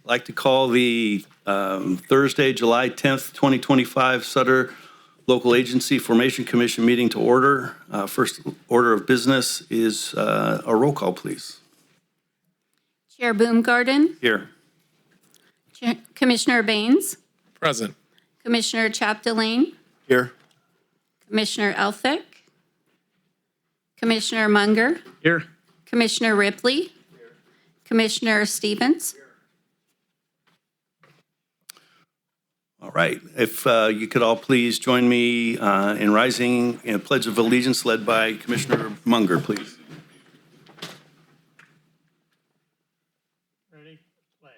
like to call the Thursday, July 10th, 2025 Sutter Local Agency Formation Commission meeting to order. First order of business is a roll call, please. Chair Baumgarten, Here. Commissioner Baines, Present. Commissioner Chapdelaine, Here. Commissioner Elphick, Commissioner Munger, Here. Commissioner Ripley, Commissioner Stevens. All right. If you could all please join me in rising in a Pledge of Allegiance led by Commissioner Munger, please. Ready? Pledge.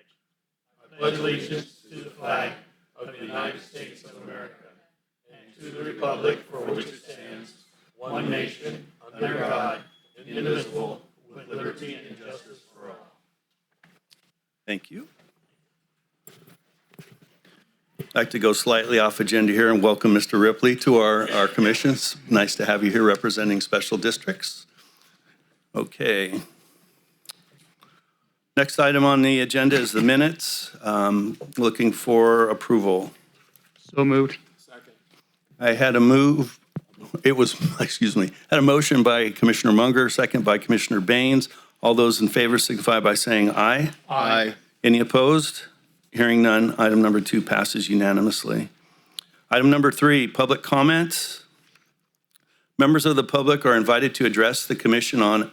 I pledge allegiance to the flag of the United States of America and to the republic for which it stands, one nation, under God, indivisible, with liberty and justice for all. Thank you. I'd like to go slightly off agenda here and welcome Mr. Ripley to our commissions. Nice to have you here representing special districts. Okay. Next item on the agenda is the minutes. Looking for approval. So moved. Second. I had a move. It was, had a motion by Commissioner Munger, second by Commissioner Baines. All those in favor signify by saying aye. Aye. Any opposed? Hearing none, item number 2 passes unanimously. Item number 3, public comments. Members of the public are invited to address the commission on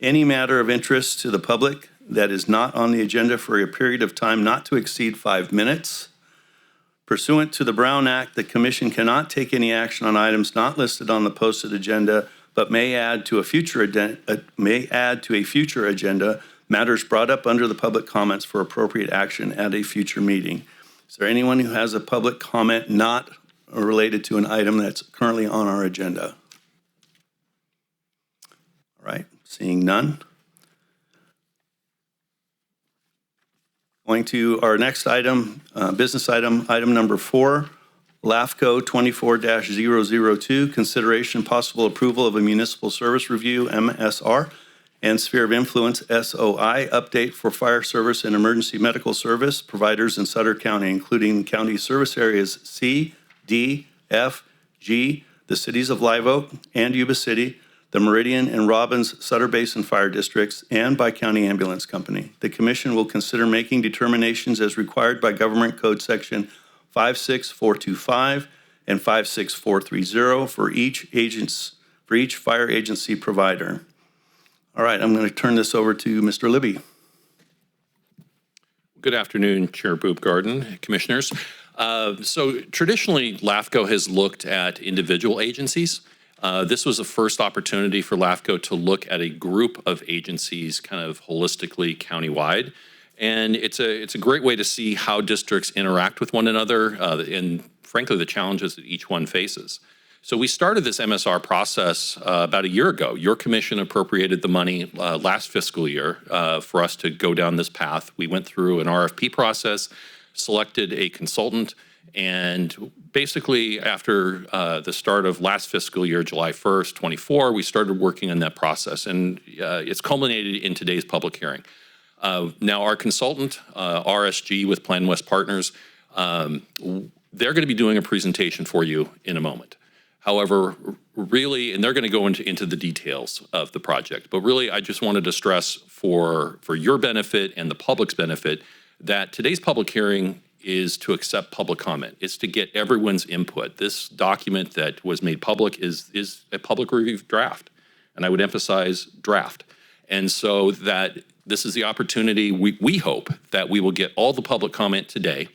any matter of interest to the public that is not on the agenda for a period of time not to exceed 5 minutes. Pursuant to the Brown Act, the commission cannot take any action on items not listed on the posted agenda, but may add to a future agenda matters brought up under the public comments for appropriate action at a future meeting. Is there anyone who has a public comment not related to an item that's currently on our agenda? All right, seeing none. Going to our next item, business item, item number 4, LAFCO 24-002, consideration possible approval of a municipal service review, MSR, and sphere of influence, SOI, update for fire service and emergency medical service providers in Sutter County, including county service areas C, D, F, G, the cities of Live Oak and Yuba City, the Meridian and Robbins Sutter Basin Fire Districts, and by County Ambulance Company. The Commission will consider making determinations as required by Government Code Section 56425 and 56430 for each fire agency provider. All right, I'm going to turn this over to Mr. Libby. Good afternoon, Chair Baumgarten, Commissioners. So traditionally, LAFCO has looked at individual agencies. This was a first opportunity for LAFCO to look at a group of agencies kind of holistically countywide. And it's a great way to see how districts interact with one another and frankly, the challenges that each one faces. So we started this MSR process about a year ago. Your commission appropriated the money last fiscal year for us to go down this path. We went through an RFP process, selected a consultant, and basically after the start of last fiscal year, July 1st, 24, we started working on that process, and it's culminated in today's public hearing. Now our consultant, RSG with Plan West Partners, they're going to be doing a presentation for you in a moment. However, really, and they're going to go into the details of the project, but really I just wanted to stress for your benefit and the public's benefit that today's public hearing is to accept public comment. It's to get everyone's input. This document that was made public is a public review draft, and I would emphasize draft. And so that this is the opportunity, we hope that we will get all the public comment today.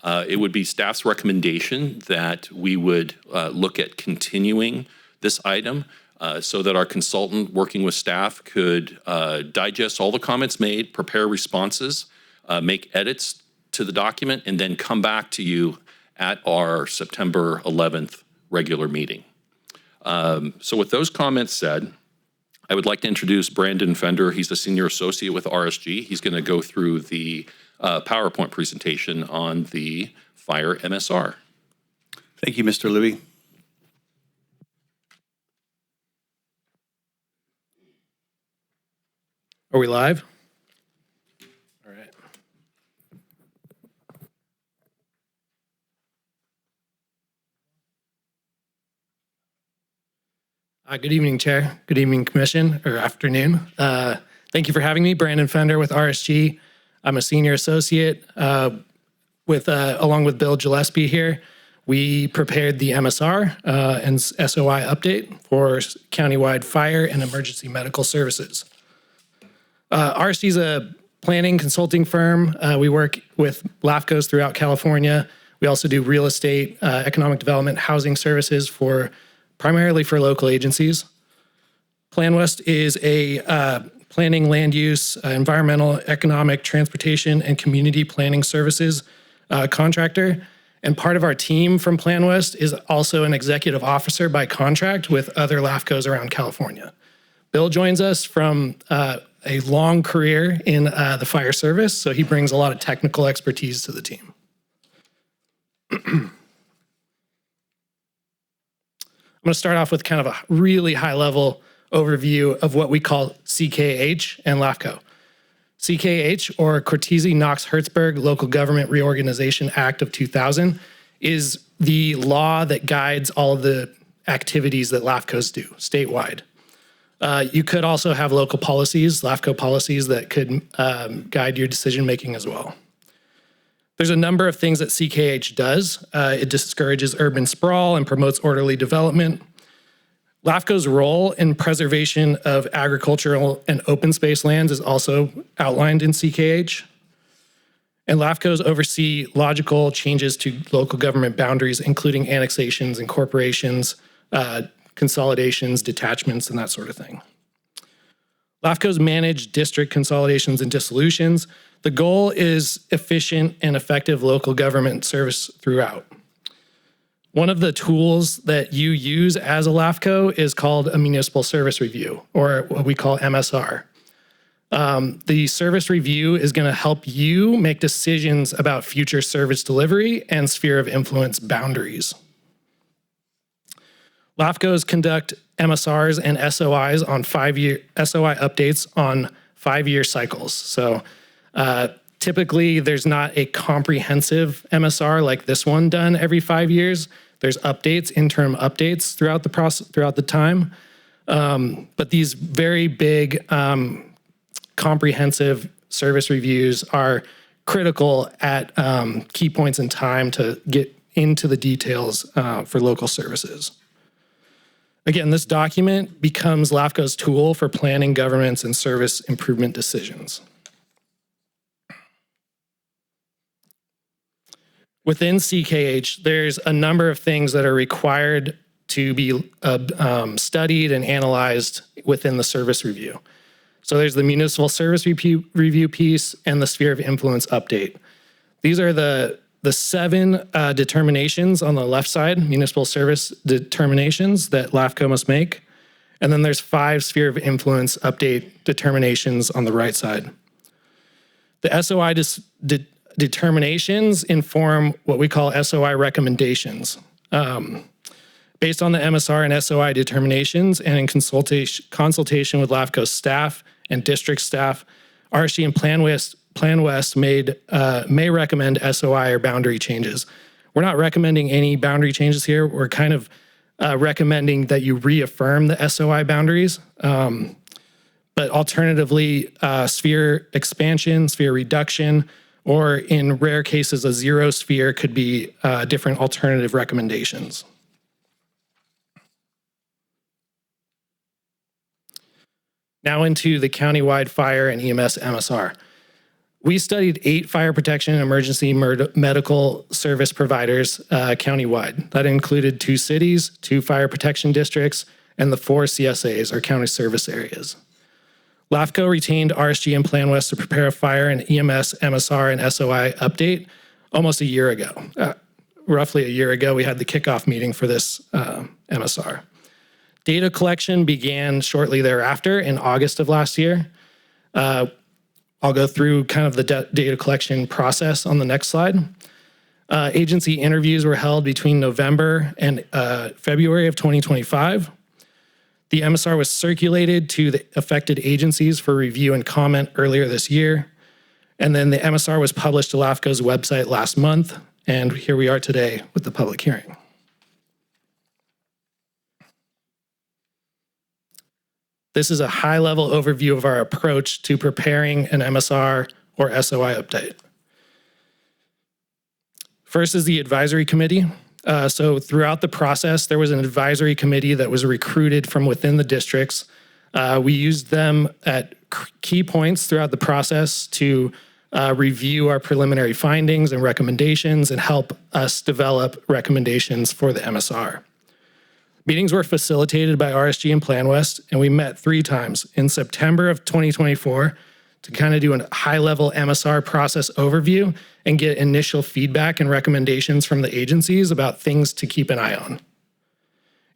It would be staff's recommendation that we would look at continuing this item so that our consultant working with staff could digest all the comments made, prepare responses, make edits to the document, and then come back to you at our September 11th regular meeting. So with those comments said, I would like to introduce Brandon Fender. He's a senior associate with RSG. He's going to go through the PowerPoint presentation on the fire MSR. Thank you, Mr. Libby. Are we live? All right. Good evening, Chair. Good evening, Commission, or afternoon. Thank you for having me. Brandon Fender with RSG. I'm a senior associate along with Bill Gillespie here. We prepared the MSR and SOI update for countywide fire and emergency medical services. RSG is a planning consulting firm. We work with LAFCOs throughout California. We also do real estate, economic development, housing services primarily for local agencies. PlanWest is a planning, land use, environmental, economic, transportation, and community planning services contractor. And part of our team from PlanWest is also an executive officer by contract with other LAFCOs around California. Bill joins us from a long career in the fire service, so he brings a lot of technical expertise to the team. I'm going to start off with kind of a really high-level overview of what we call CKH and LAFCO. CKH, or Cortese-Knox-Hertzberg Local Government Reorganization Act of 2000, is the law that guides all of the activities that LAFCOs do statewide. You could also have local policies, LAFCO policies, that could guide your decision-making as well. There's a number of things that CKH does. It discourages urban sprawl and promotes orderly development. LAFCO's role in preservation of agricultural and open space lands is also outlined in CKH. And LAFCOs oversee logical changes to local government boundaries, including annexations, incorporations, consolidations, detachments, and that sort of thing. LAFCOs manage district consolidations and dissolutions. The goal is efficient and effective local government service throughout. One of the tools that you use as a LAFCO is called a municipal service review, or what we call MSR. The service review is going to help you make decisions about future service delivery and sphere of influence boundaries. LAFCOs conduct MSRs and SOIs on SOI updates on 5-year cycles. So typically there's not a comprehensive MSR like this one done every 5 years. There's updates, interim updates throughout the process, throughout the time. But these very big comprehensive service reviews are critical at key points in time to get into the details for local services. Again, this document becomes LAFCO's tool for planning governments and service improvement decisions. Within CKH, there's a number of things that are required to be studied and analyzed within the service review. So there's the municipal service review piece and the sphere of influence update. These are the 7 determinations on the left side, municipal service determinations that LAFCO must make. And then there's 5 sphere of influence update determinations on the right side. The SOI determinations inform what we call SOI recommendations. Based on the MSR and SOI determinations and in consultation with LAFCO staff and district staff, RSG and PlanWest may recommend SOI or boundary changes. We're not recommending any boundary changes here. We're kind of recommending that you reaffirm the SOI boundaries. But alternatively, sphere expansion, sphere reduction, or in rare cases, a 0 sphere could be different alternative recommendations. Now into the countywide fire and EMS MSR. We studied 8 fire protection and emergency medical service providers countywide. That included 2 cities, 2 fire protection districts, and the 4 CSAs, or county service areas. LAFCO retained RSG and PlanWest to prepare a fire and EMS MSR and SOI update almost a year ago. Roughly a year ago, we had the kickoff meeting for this MSR. Data collection began shortly thereafter in August of last year. I'll go through kind of the data collection process on the next slide. Agency interviews were held between November and February of 2025. The MSR was circulated to the affected agencies for review and comment earlier this year. And then the MSR was published to LAFCO's website last month. And here we are today with the public hearing. This is a high-level overview of our approach to preparing an MSR or SOI update. First is the advisory committee. So throughout the process, there was an advisory committee that was recruited from within the districts. We used them at key points throughout the process to review our preliminary findings and recommendations and help us develop recommendations for the MSR. Meetings were facilitated by RSG and PlanWest, and we met 3 times in September of 2024 to kind of do a high-level MSR process overview and get initial feedback and recommendations from the agencies about things to keep an eye on.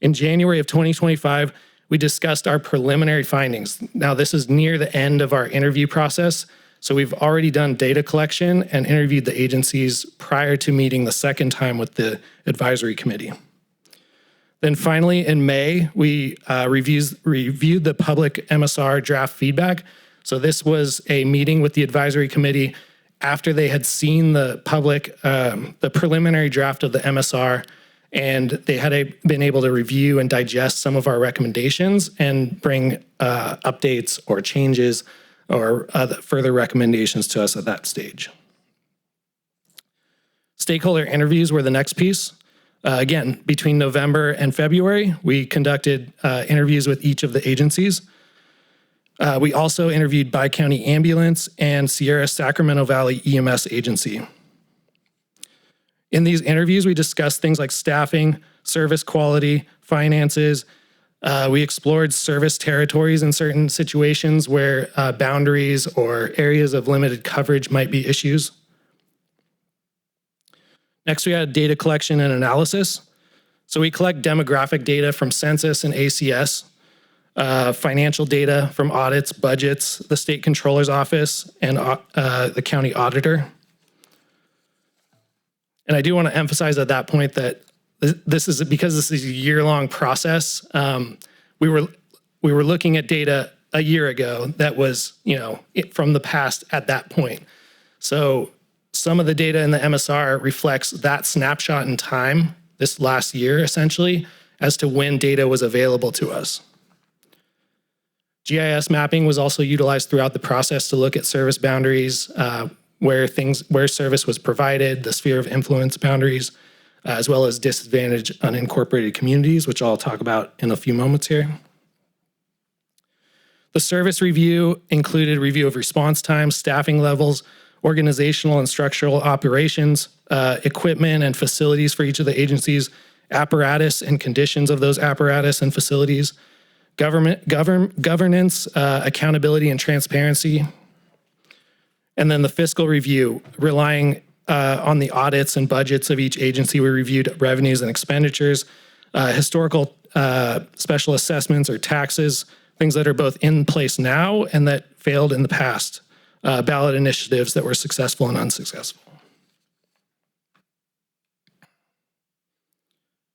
In January of 2025, we discussed our preliminary findings. Now, this is near the end of our interview process, so we've already done data collection and interviewed the agencies prior to meeting the second time with the advisory committee. Then finally, in May, we reviewed the public MSR draft feedback. So this was a meeting with the advisory committee after they had seen the preliminary draft of the MSR, and they had been able to review and digest some of our recommendations and bring updates or changes or further recommendations to us at that stage. Stakeholder interviews were the next piece. Again, between November and February, we conducted interviews with each of the agencies. We also interviewed Bi-County Ambulance and Sierra Sacramento Valley EMS Agency. In these interviews, we discussed things like staffing, service quality, finances. We explored service territories in certain situations where boundaries or areas of limited coverage might be issues. Next, we had data collection and analysis. So we collect demographic data from census and ACS, financial data from audits, budgets, the state controller's office, and the county auditor. And I do want to emphasize at that point that this is a year-long process. We were looking at data a year ago that was, from the past at that point. So some of the data in the MSR reflects that snapshot in time, this last year essentially, as to when data was available to us. GIS mapping was also utilized throughout the process to look at service boundaries, where service was provided, the sphere of influence boundaries, as well as disadvantaged unincorporated communities, which I'll talk about in a few moments here. The service review included review of response times, staffing levels, organizational and structural operations, equipment and facilities for each of the agencies, apparatus and conditions of those apparatus and facilities, governance, accountability and transparency. And then the fiscal review, relying on the audits and budgets of each agency. We reviewed revenues and expenditures, historical special assessments or taxes, things that are both in place now and that failed in the past, ballot initiatives that were successful and unsuccessful.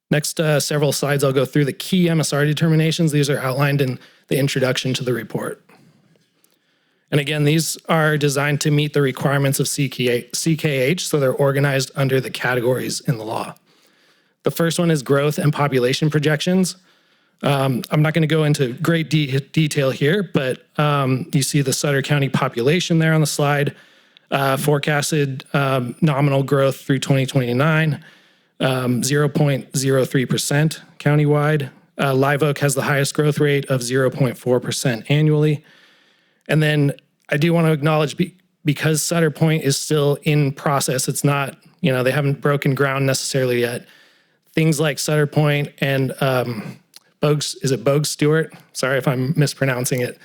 Next several slides, I'll go through the key MSR determinations. These are outlined in the introduction to the report. And again, these are designed to meet the requirements of CKH, so they're organized under the categories in the law. The first one is growth and population projections. I'm not going to go into great detail here, but you see the Sutter County population there on the slide, forecasted nominal growth through 2029, 0.03% countywide. Live Oak has the highest growth rate of 0.4% annually. And then I do want to acknowledge, because Sutter Point is still in process, it's not, they haven't broken ground necessarily yet. Things like Sutter Point and Bogue Stewart? Sorry if I'm mispronouncing it.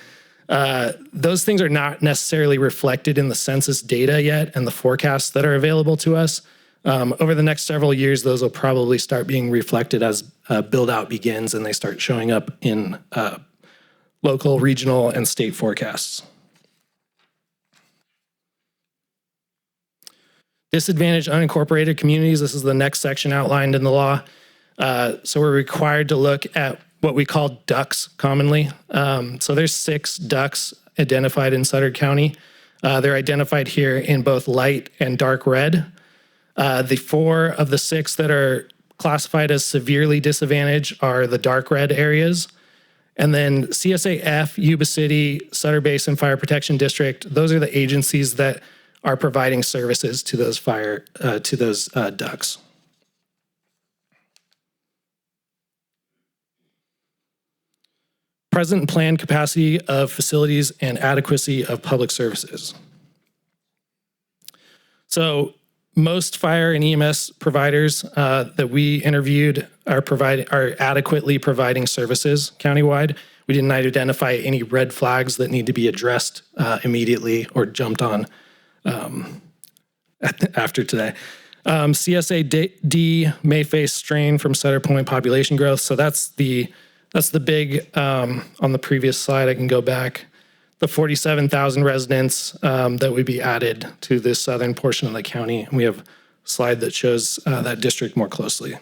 Those things are not necessarily reflected in the census data yet and the forecasts that are available to us. Over the next several years, those will probably start being reflected as build-out begins and they start showing up in local, regional, and state forecasts. Disadvantaged unincorporated communities, this is the next section outlined in the law. So we're required to look at what we call DUCs commonly. So there's 6 DUCs identified in Sutter County. They're identified here in both light and dark red. The 4 of the 6 that are classified as severely disadvantaged are the dark red areas. And then CSAF, Yuba City, Sutter Basin Fire Protection District, those are the agencies that are providing services to those ducts. Present and planned capacity of facilities and adequacy of public services. So most fire and EMS providers that we interviewed are adequately providing services countywide. We didn't identify any red flags that need to be addressed immediately or jumped on after today. CSA-D may face strain from Sutter Point population growth. So that's the big, on the previous slide, I can go back, the 47,000 residents that would be added to this southern portion of the county. And we have a slide that shows that district more closely.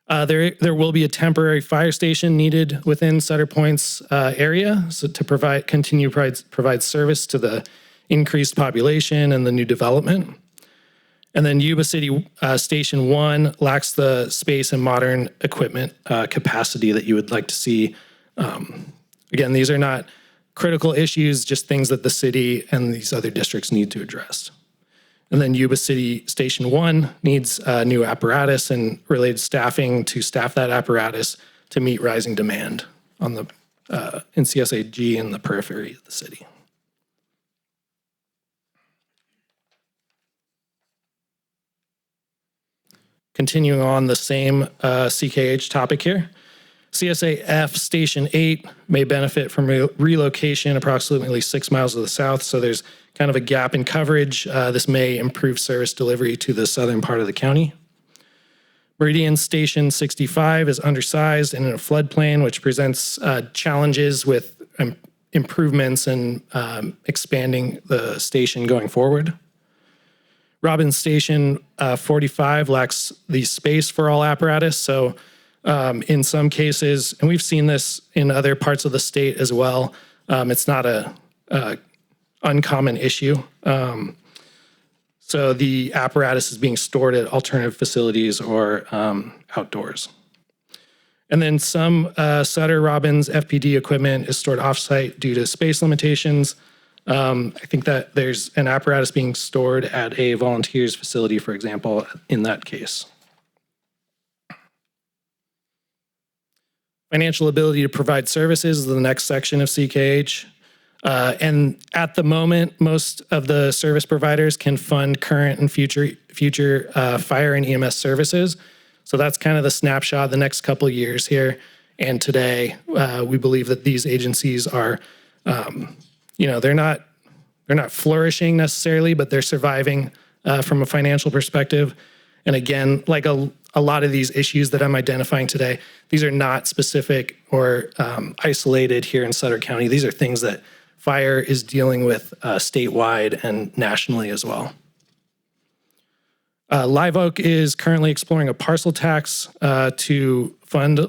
There will be a temporary fire station needed within Sutter Point's area, so to provide service to the increased population and the new development. And then Yuba City Station 1 lacks the space and modern equipment capacity that you would like to see. Again, these are not critical issues, just things that the city and these other districts need to address. And then Yuba City Station 1 needs new apparatus and related staffing to staff that apparatus to meet rising demand on the in CSAG in the periphery of the city. Continuing on the same CKH topic here, CSAF Station 8 may benefit from relocation approximately 6 miles to the south, so there's kind of a gap in coverage. This may improve service delivery to the southern part of the county. Meridian Station 65 is undersized and in a floodplain, which presents challenges with improvements and expanding the station going forward. Robbins Station 45 lacks the space for all apparatus. So in some cases, and we've seen this in other parts of the state as well, it's not a uncommon issue. So the apparatus is being stored at alternative facilities or outdoors. And then some Sutter Robbins FPD equipment is stored offsite due to space limitations. I think that there's an apparatus being stored at a volunteer's facility, for example, in that case. Financial ability to provide services is the next section of CKH. And at the moment, most of the service providers can fund current and future fire and EMS services. So that's kind of the snapshot the next couple of years here. And today, we believe that these agencies are they're not flourishing necessarily, but they're surviving from a financial perspective. And again, like a lot of these issues that I'm identifying today, these are not specific or isolated here in Sutter County. These are things that fire is dealing with statewide and nationally as well. Live Oak is currently exploring a parcel tax to fund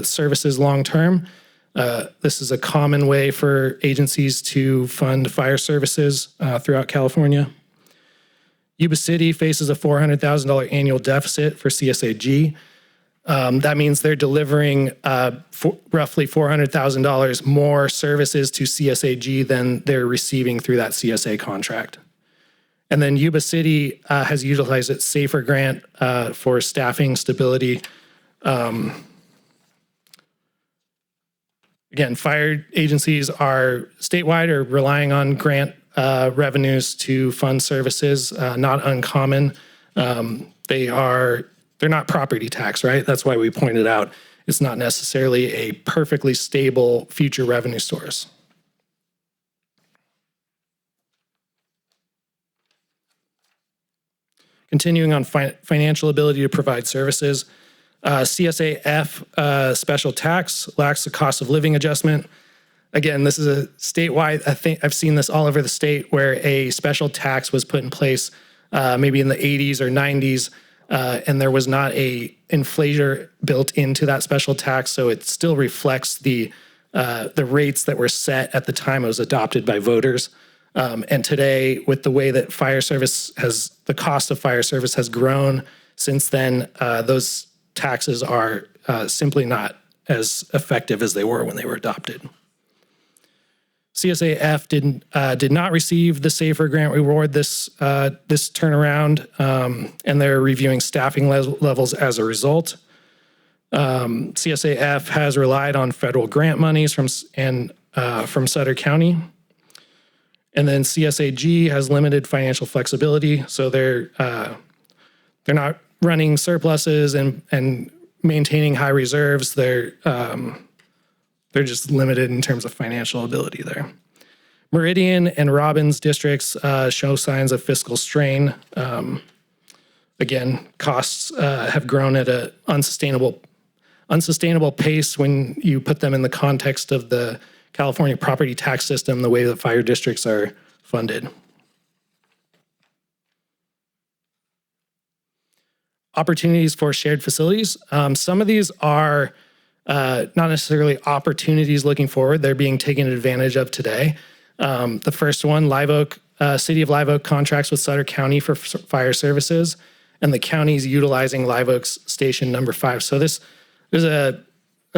services long-term. This is a common way for agencies to fund fire services throughout California. Yuba City faces a $400,000 annual deficit for CSAG. That means they're delivering roughly $400,000 more services to CSAG than they're receiving through that CSA contract. And then Yuba City has utilized its SAFER grant for staffing stability. Again, fire agencies are statewide are relying on grant revenues to fund services, not uncommon. They're not property tax, right? That's why we pointed out it's not necessarily a perfectly stable future revenue source. Continuing on financial ability to provide services, CSAF special tax lacks the cost of living adjustment. Again, this is a statewide, I think I've seen this all over the state where a special tax was put in place maybe in the 80s or 90s, and there was not a inflator built into that special tax, so it still reflects the rates that were set at the time it was adopted by voters. And today, with the way that the cost of fire service has grown since then, those taxes are simply not as effective as they were when they were adopted. CSAF did not receive the SAFER grant reward this turnaround, and they're reviewing staffing levels as a result. CSAF has relied on federal grant monies from Sutter County. And then CSAG has limited financial flexibility, so they're not running surpluses and maintaining high reserves. They're just limited in terms of financial ability there. Meridian and Robbins districts show signs of fiscal strain. Again, costs have grown at an unsustainable pace when you put them in the context of the California property tax system, the way that fire districts are funded. Opportunities for shared facilities. Some of these are not necessarily opportunities looking forward. They're being taken advantage of today. The first one, Live Oak, City of Live Oak contracts with Sutter County for fire services, and the county's utilizing Live Oak's station number 5. So this is a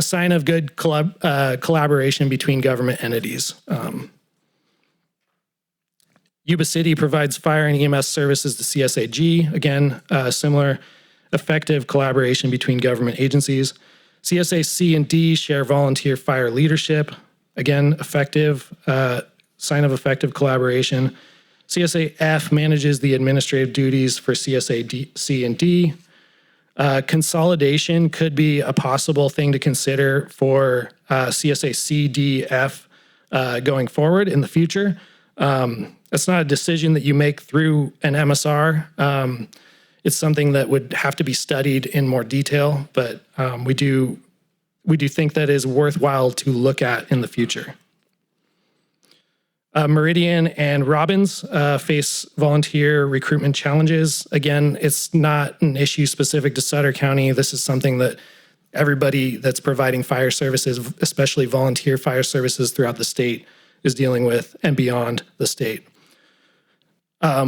sign of good collaboration between government entities. Yuba City provides fire and EMS services to CSAG. Again, similar effective collaboration between government agencies. CSAC and D share volunteer fire leadership. Again, effective, sign of effective collaboration. CSAF manages the administrative duties for CSAC and D. Consolidation could be a possible thing to consider for CSAC-DF going forward in the future. That's not a decision that you make through an MSR. It's something that would have to be studied in more detail, but we do think that is worthwhile to look at in the future. Meridian and Robbins face volunteer recruitment challenges. Again, it's not an issue specific to Sutter County. This is something that everybody that's providing fire services, especially volunteer fire services throughout the state, is dealing with and beyond the state.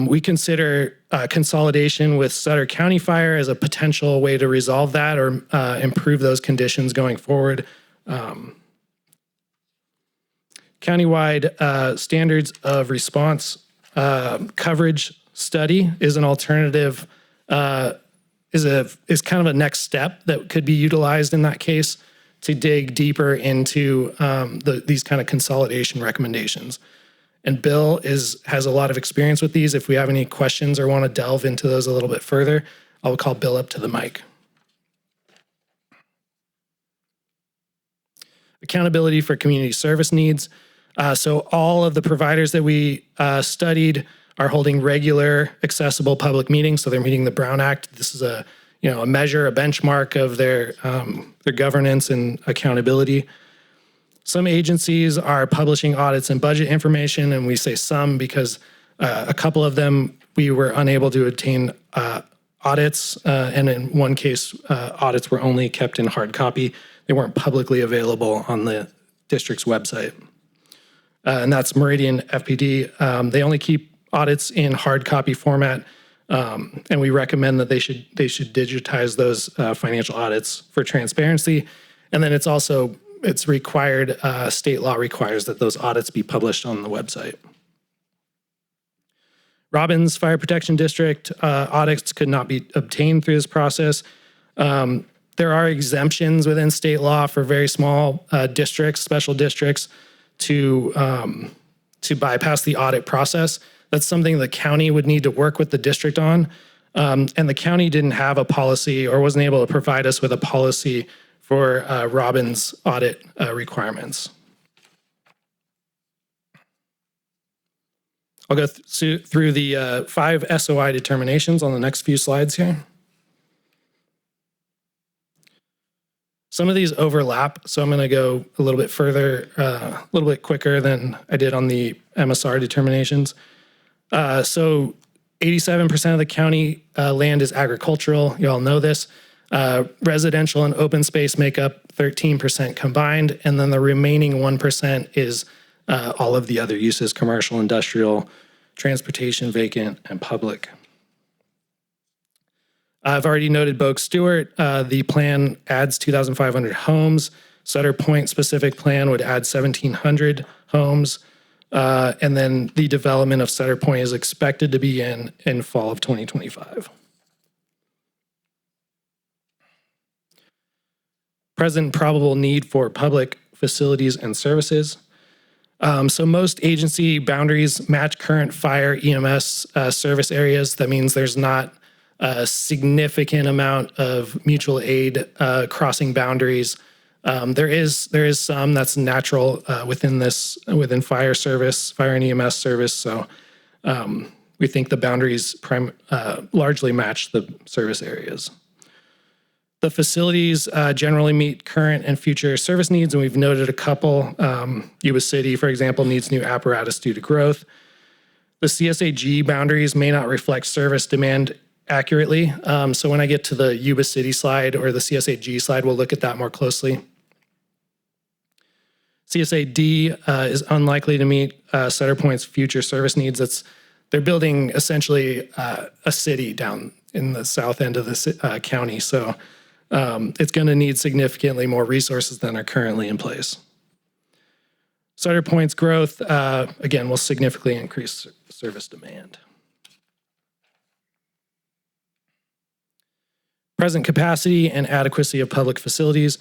We consider consolidation with Sutter County Fire as a potential way to resolve that or improve those conditions going forward. Countywide standards of response coverage study is an alternative, is kind of a next step that could be utilized in that case to dig deeper into these kind of consolidation recommendations. And Bill has a lot of experience with these. If we have any questions or want to delve into those a little bit further, I'll call Bill up to the mic. Accountability for community service needs. So all of the providers that we studied are holding regular, accessible public meetings. So they're meeting the Brown Act. This is a measure, a benchmark of their governance and accountability. Some agencies are publishing audits and budget information, and we say some because a couple of them we were unable to obtain audits, and in one case, audits were only kept in hard copy. They weren't publicly available on the district's website. And that's Meridian FPD. They only keep audits in hard copy format, and we recommend that they should digitize those financial audits for transparency. And then it's required, state law requires that those audits be published on the website. Robbins Fire Protection District audits could not be obtained through this process. There are exemptions within state law for very small districts, special districts, to bypass the audit process. That's something the county would need to work with the district on. And the county didn't have a policy or wasn't able to provide us with a policy for Robbins audit requirements. I'll go through the 5 SOI determinations on the next few slides here. Some of these overlap, so I'm going to go a little bit further, a little bit quicker than I did on the MSR determinations. So 87% of the county land is agricultural. You all know this. Residential and open space make up 13% combined, and then the remaining 1% is all of the other uses: commercial, industrial, transportation, vacant, and public. I've already noted Bogue Stewart. The plan adds 2,500 homes. Sutter Point specific plan would add 1,700 homes. And then the development of Sutter Point is expected to begin in fall of 2025. Present probable need for public facilities and services. So most agency boundaries match current fire EMS service areas. That means there's not a significant amount of mutual aid crossing boundaries. There is some that's natural within fire and EMS service. So we think the boundaries largely match the service areas. The facilities generally meet current and future service needs, and we've noted a couple. Yuba City, for example, needs new apparatus due to growth. The CSAG boundaries may not reflect service demand accurately. So when I get to the Yuba City slide or the CSAG slide, we'll look at that more closely. CSAD is unlikely to meet Sutter Point's future service needs. They're building essentially a city down in the south end of the county. So it's going to need significantly more resources than are currently in place. Sutter Point's growth, again, will significantly increase service demand. Present capacity and adequacy of public facilities.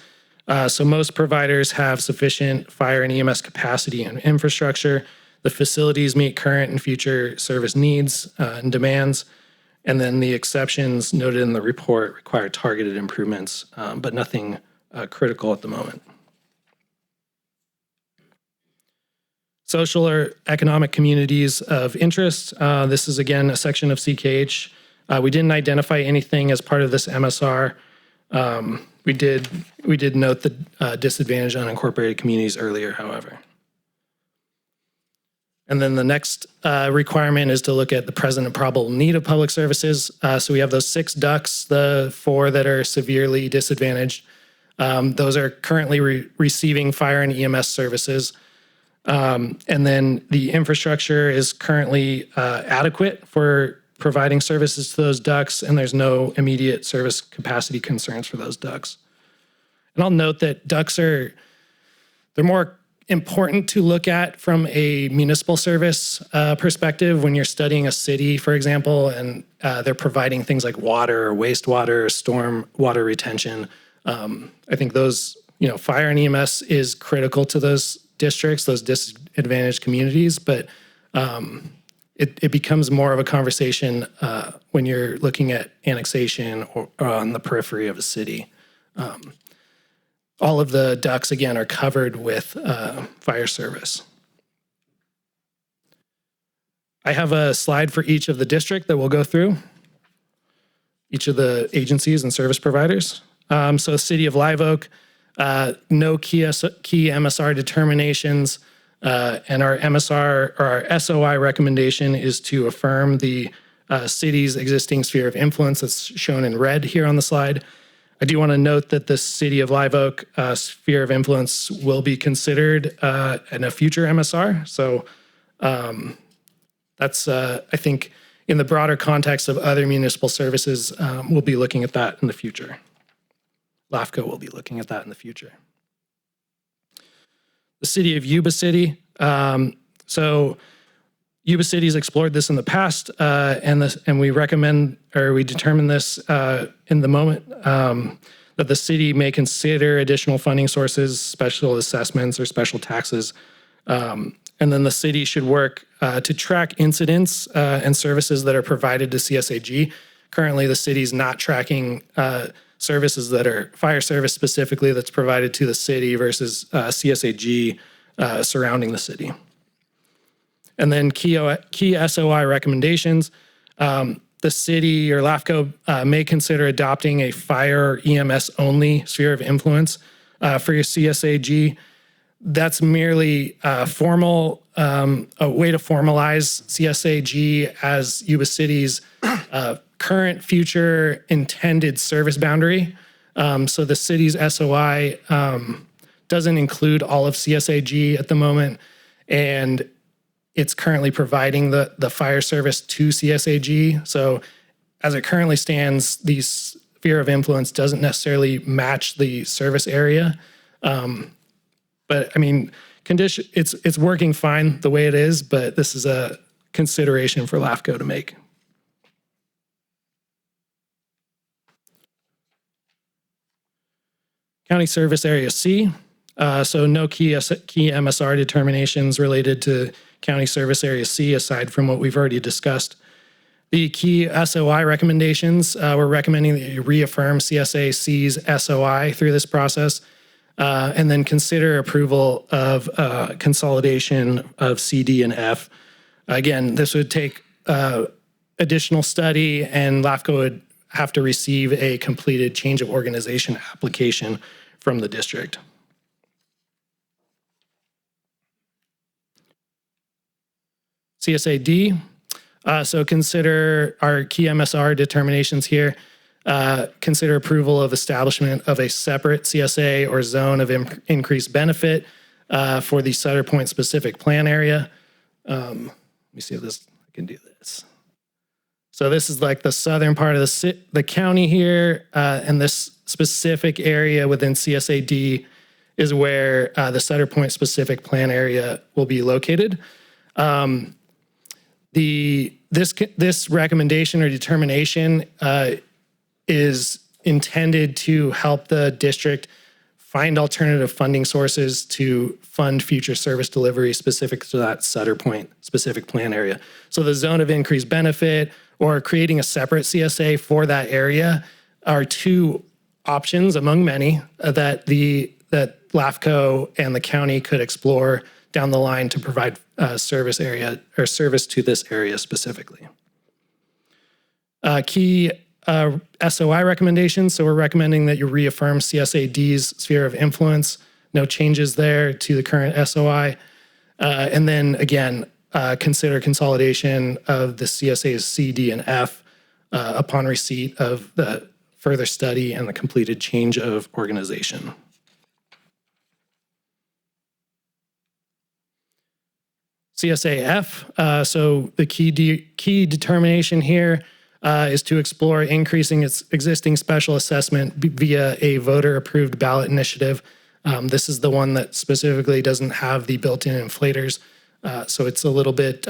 So most providers have sufficient fire and EMS capacity and infrastructure. The facilities meet current and future service needs and demands. And then the exceptions noted in the report require targeted improvements, but nothing critical at the moment. Social or economic communities of interest. This is, again, a section of CKH. We didn't identify anything as part of this MSR. We did note the disadvantaged unincorporated communities earlier, however. And then the next requirement is to look at the present and probable need of public services. So we have those 6 ducts, the 4 that are severely disadvantaged. Those are currently receiving fire and EMS services. And then the infrastructure is currently adequate for providing services to those ducts, and there's no immediate service capacity concerns for those ducts. And I'll note that ducts they're more important to look at from a municipal service perspective when you're studying a city, for example, and they're providing things like water or wastewater or storm water retention. I think those, fire and EMS is critical to those districts, those disadvantaged communities, but it becomes more of a conversation when you're looking at annexation or on the periphery of a city. All of the ducts, again, are covered with fire service. I have a slide for each of the district that we'll go through, each of the agencies and service providers. So City of Live Oak, no key MSR determinations, and our MSR or our SOI recommendation is to affirm the city's existing sphere of influence that's shown in red here on the slide. I do want to note that the City of Live Oak sphere of influence will be considered in a future MSR. So that's, I think, in the broader context of other municipal services, we'll be looking at that in the future. LAFCO will be looking at that in the future. The City of Yuba City. So Yuba City has explored this in the past, and we recommend, or we determine this in the moment, that the city may consider additional funding sources, special assessments, or special taxes. And then the city should work to track incidents and services that are provided to CSAG. Currently, the city's not tracking services that are fire service specifically that's provided to the city versus CSAG surrounding the city. And then key SOI recommendations. The city or LAFCO may consider adopting a fire or EMS only sphere of influence for your CSAG. That's merely a way to formalize CSAG as Yuba City's current, future, intended service boundary. So the city's SOI doesn't include all of CSAG at the moment, and it's currently providing the fire service to CSAG. So as it currently stands, the sphere of influence doesn't necessarily match the service area. But I mean, it's working fine the way it is, but this is a consideration for LAFCO to make. County Service Area C. So no key MSR determinations related to County Service Area C aside from what we've already discussed. The key SOI recommendations, we're recommending that you reaffirm CSA C's SOI through this process, and then consider approval of consolidation of C, D, and F. Again, this would take additional study, and LAFCO would have to receive a completed change of organization application from the district. CSA D. So consider our key MSR determinations here. Consider approval of establishment of a separate CSA or zone of increased benefit for the Sutter Point specific plan area. Let me see if I can do this. So this is like the southern part of the county here, and this specific area within CSA D is where the Sutter Point specific plan area will be located. This recommendation or determination is intended to help the district find alternative funding sources to fund future service delivery specific to that Sutter Point specific plan area. So the zone of increased benefit or creating a separate CSA for that area are two options among many that LAFCO and the county could explore down the line to provide service to this area specifically. Key SOI recommendations. So we're recommending that you reaffirm CSAD's sphere of influence. No changes there to the current SOI. And then again, consider consolidation of the CSA's C, D, and F upon receipt of the further study and the completed change of organization. CSAF, so the key determination here is to explore increasing its existing special assessment via a voter-approved ballot initiative. This is the one that specifically doesn't have the built-in inflators, so it's a little bit,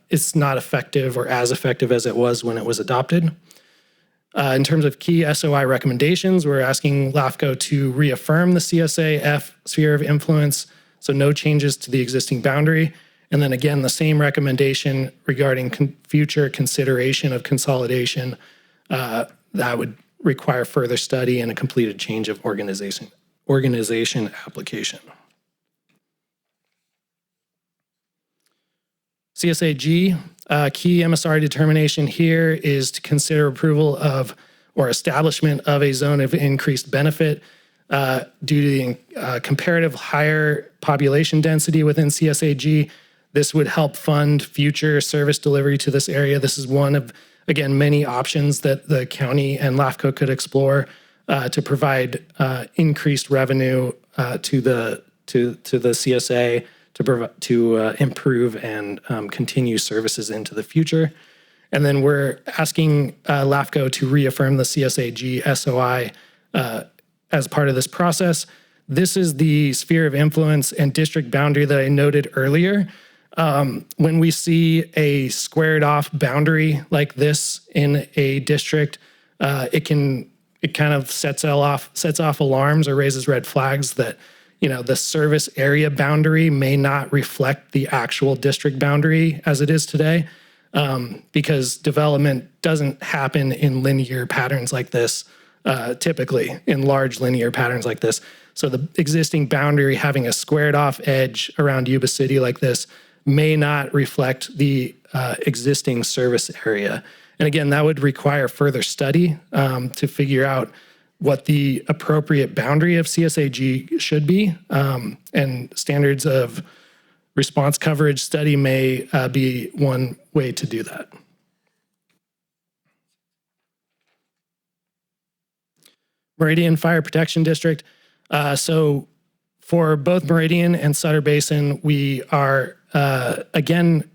it's not effective or as effective as it was when it was adopted. In terms of key SOI recommendations, we're asking LAFCO to reaffirm the CSAF sphere of influence, so no changes to the existing boundary. And then again, the same recommendation regarding future consideration of consolidation that would require further study and a completed change of organization application. CSAG, key MSR determination here is to consider approval of or establishment of a zone of increased benefit due to the comparative higher population density within CSAG. This would help fund future service delivery to this area. This is one of, again, many options that the county and LAFCO could explore to provide increased revenue to the CSA to improve and continue services into the future. And then we're asking LAFCO to reaffirm the CSAG SOI as part of this process. This is the sphere of influence and district boundary that I noted earlier. When we see a squared off boundary like this in a district, it kind of sets off alarms or raises red flags that, the service area boundary may not reflect the actual district boundary as it is today, because development doesn't happen in linear patterns like this, typically in large linear patterns like this. So the existing boundary having a squared off edge around Yuba City like this may not reflect the existing service area. And again, that would require further study to figure out what the appropriate boundary of CSAG should be. And standards of response coverage study may be one way to do that. Meridian Fire Protection District. So for both Meridian and Sutter Basin, we are again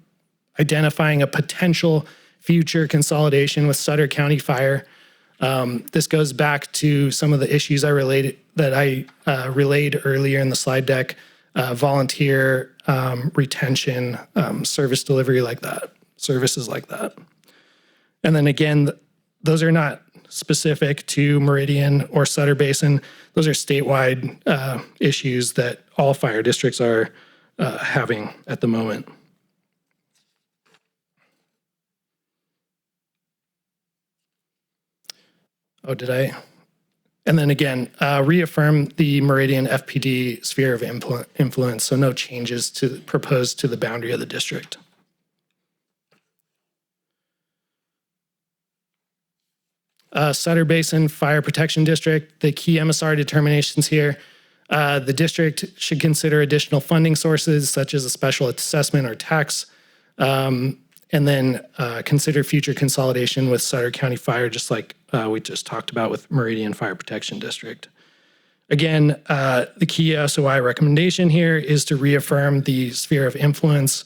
identifying a potential future consolidation with Sutter County Fire. This goes back to some of the issues I relayed earlier in the slide deck, volunteer retention, service delivery like that, services like that. And then again, those are not specific to Meridian or Sutter Basin. Those are statewide issues that all fire districts are having at the moment. Oh, did I? And then again, reaffirm the Meridian FPD sphere of influence, so no changes proposed to the boundary of the district. Sutter Basin Fire Protection District, the key MSR determinations here. The district should consider additional funding sources such as a special assessment or tax, and then consider future consolidation with Sutter County Fire, just like we just talked about with Meridian Fire Protection District. Again, the key SOI recommendation here is to reaffirm the sphere of influence,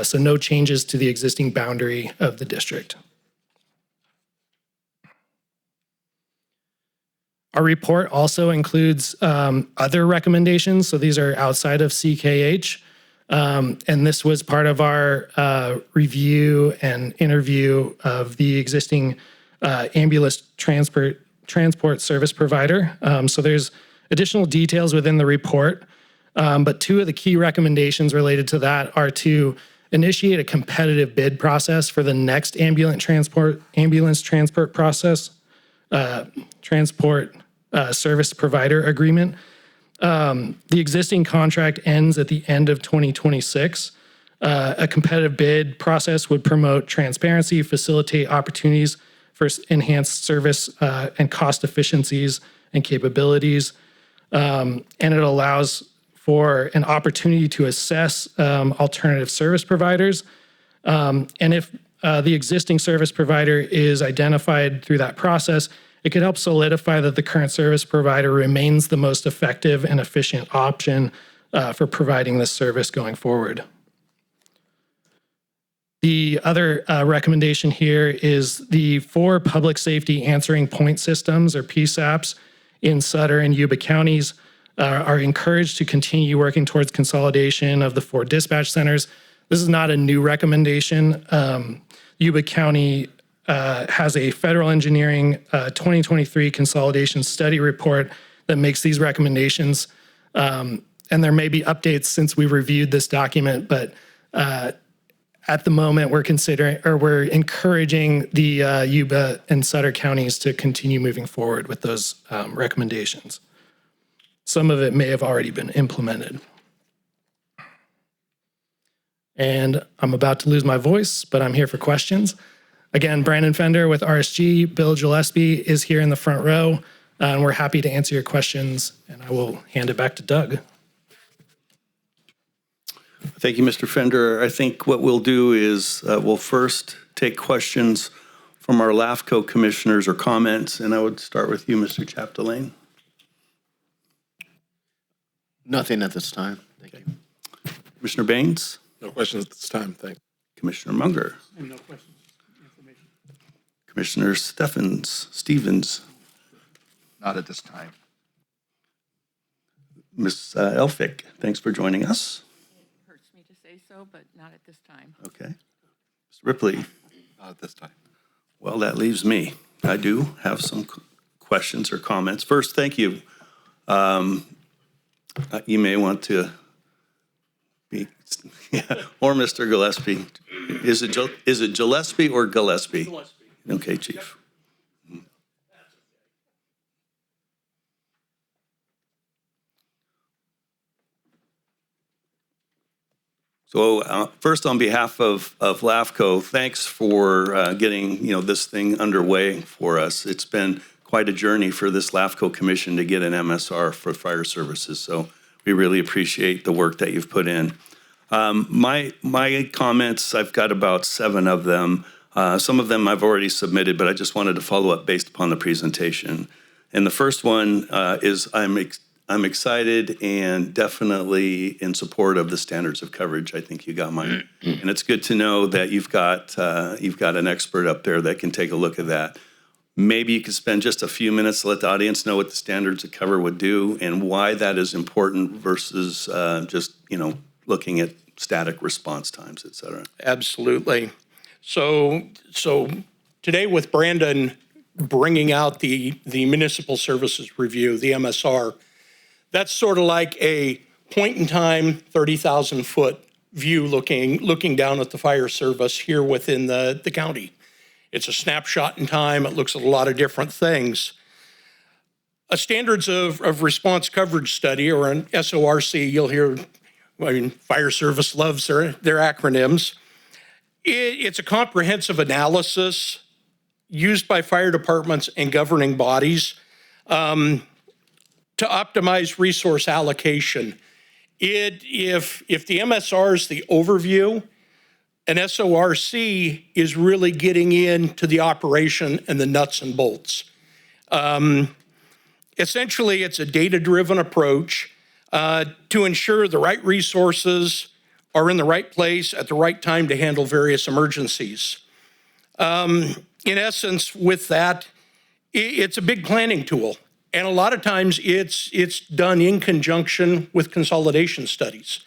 so no changes to the existing boundary of the district. Our report also includes other recommendations. So these are outside of CKH. And this was part of our review and interview of the existing ambulance transport service provider. So there's additional details within the report. But two of the key recommendations related to that are to initiate a competitive bid process for the next ambulance transport service provider agreement. The existing contract ends at the end of 2026. A competitive bid process would promote transparency, facilitate opportunities for enhanced service and cost efficiencies and capabilities. And it allows for an opportunity to assess alternative service providers. And if the existing service provider is identified through that process, it could help solidify that the current service provider remains the most effective and efficient option for providing this service going forward. The other recommendation here is the 4 public safety answering point systems, or PSAPs, in Sutter and Yuba counties are encouraged to continue working towards consolidation of the 4 dispatch centers. This is not a new recommendation. Yuba County has a federal engineering 2023 consolidation study report that makes these recommendations. And there may be updates since we reviewed this document, but at the moment we're encouraging the Yuba and Sutter counties to continue moving forward with those recommendations. Some of it may have already been implemented. And I'm about to lose my voice, but I'm here for questions. Again, Brandon Fender with RSG, Bill Gillespie is here in the front row, and we're happy to answer your questions, and I will hand it back to Doug. Thank you, Mr. Fender. I think what we'll do is we'll first take questions from our LAFCO commissioners or comments, and I would start with you, Mr. Chapdelaine. Nothing at this time. Thank you. Commissioner Baines? No questions at this time, thanks. Commissioner Munger? And no questions. Information. Commissioner Stevens? Not at this time. Ms. Elphick, thanks for joining us. Hurts me to say so, but not at this time. Okay. Mr. Ripley? Not at this time. Well, that leaves me. I do have some questions or comments. First, thank you. You may want to be, or Mr. Gillespie. Is it Gillespie or Gillespie? Gillespie. Okay, Chief. So first, on behalf of LAFCO, thanks for getting this thing underway for us. It's been quite a journey for this LAFCO commission to get an MSR for fire services. So we really appreciate the work that you've put in. My comments, I've got about 7 of them. Some of them I've already submitted, but I just wanted to follow up based upon the presentation. And the first one is I'm excited and definitely in support of the standards of coverage. I think you got mine. And it's good to know that you've got an expert up there that can take a look at that. Maybe you could spend just a few minutes to let the audience know what the standards of cover would do and why that is important versus just, looking at static response times, et cetera. Absolutely. So today with Brandon bringing out the Municipal Services Review, the MSR, that's sort of like a point in time, 30,000 foot view looking down at the fire service here within the county. It's a snapshot in time. It looks at a lot of different things. A standards of response coverage study, or an SORC, you'll hear, fire service loves their acronyms. It's a comprehensive analysis used by fire departments and governing bodies to optimize resource allocation. If the MSR is the overview, an SORC is really getting into the operation and the nuts and bolts. Essentially, it's a data-driven approach to ensure the right resources are in the right place at the right time to handle various emergencies. In essence, with that, it's a big planning tool. And a lot of times it's done in conjunction with consolidation studies.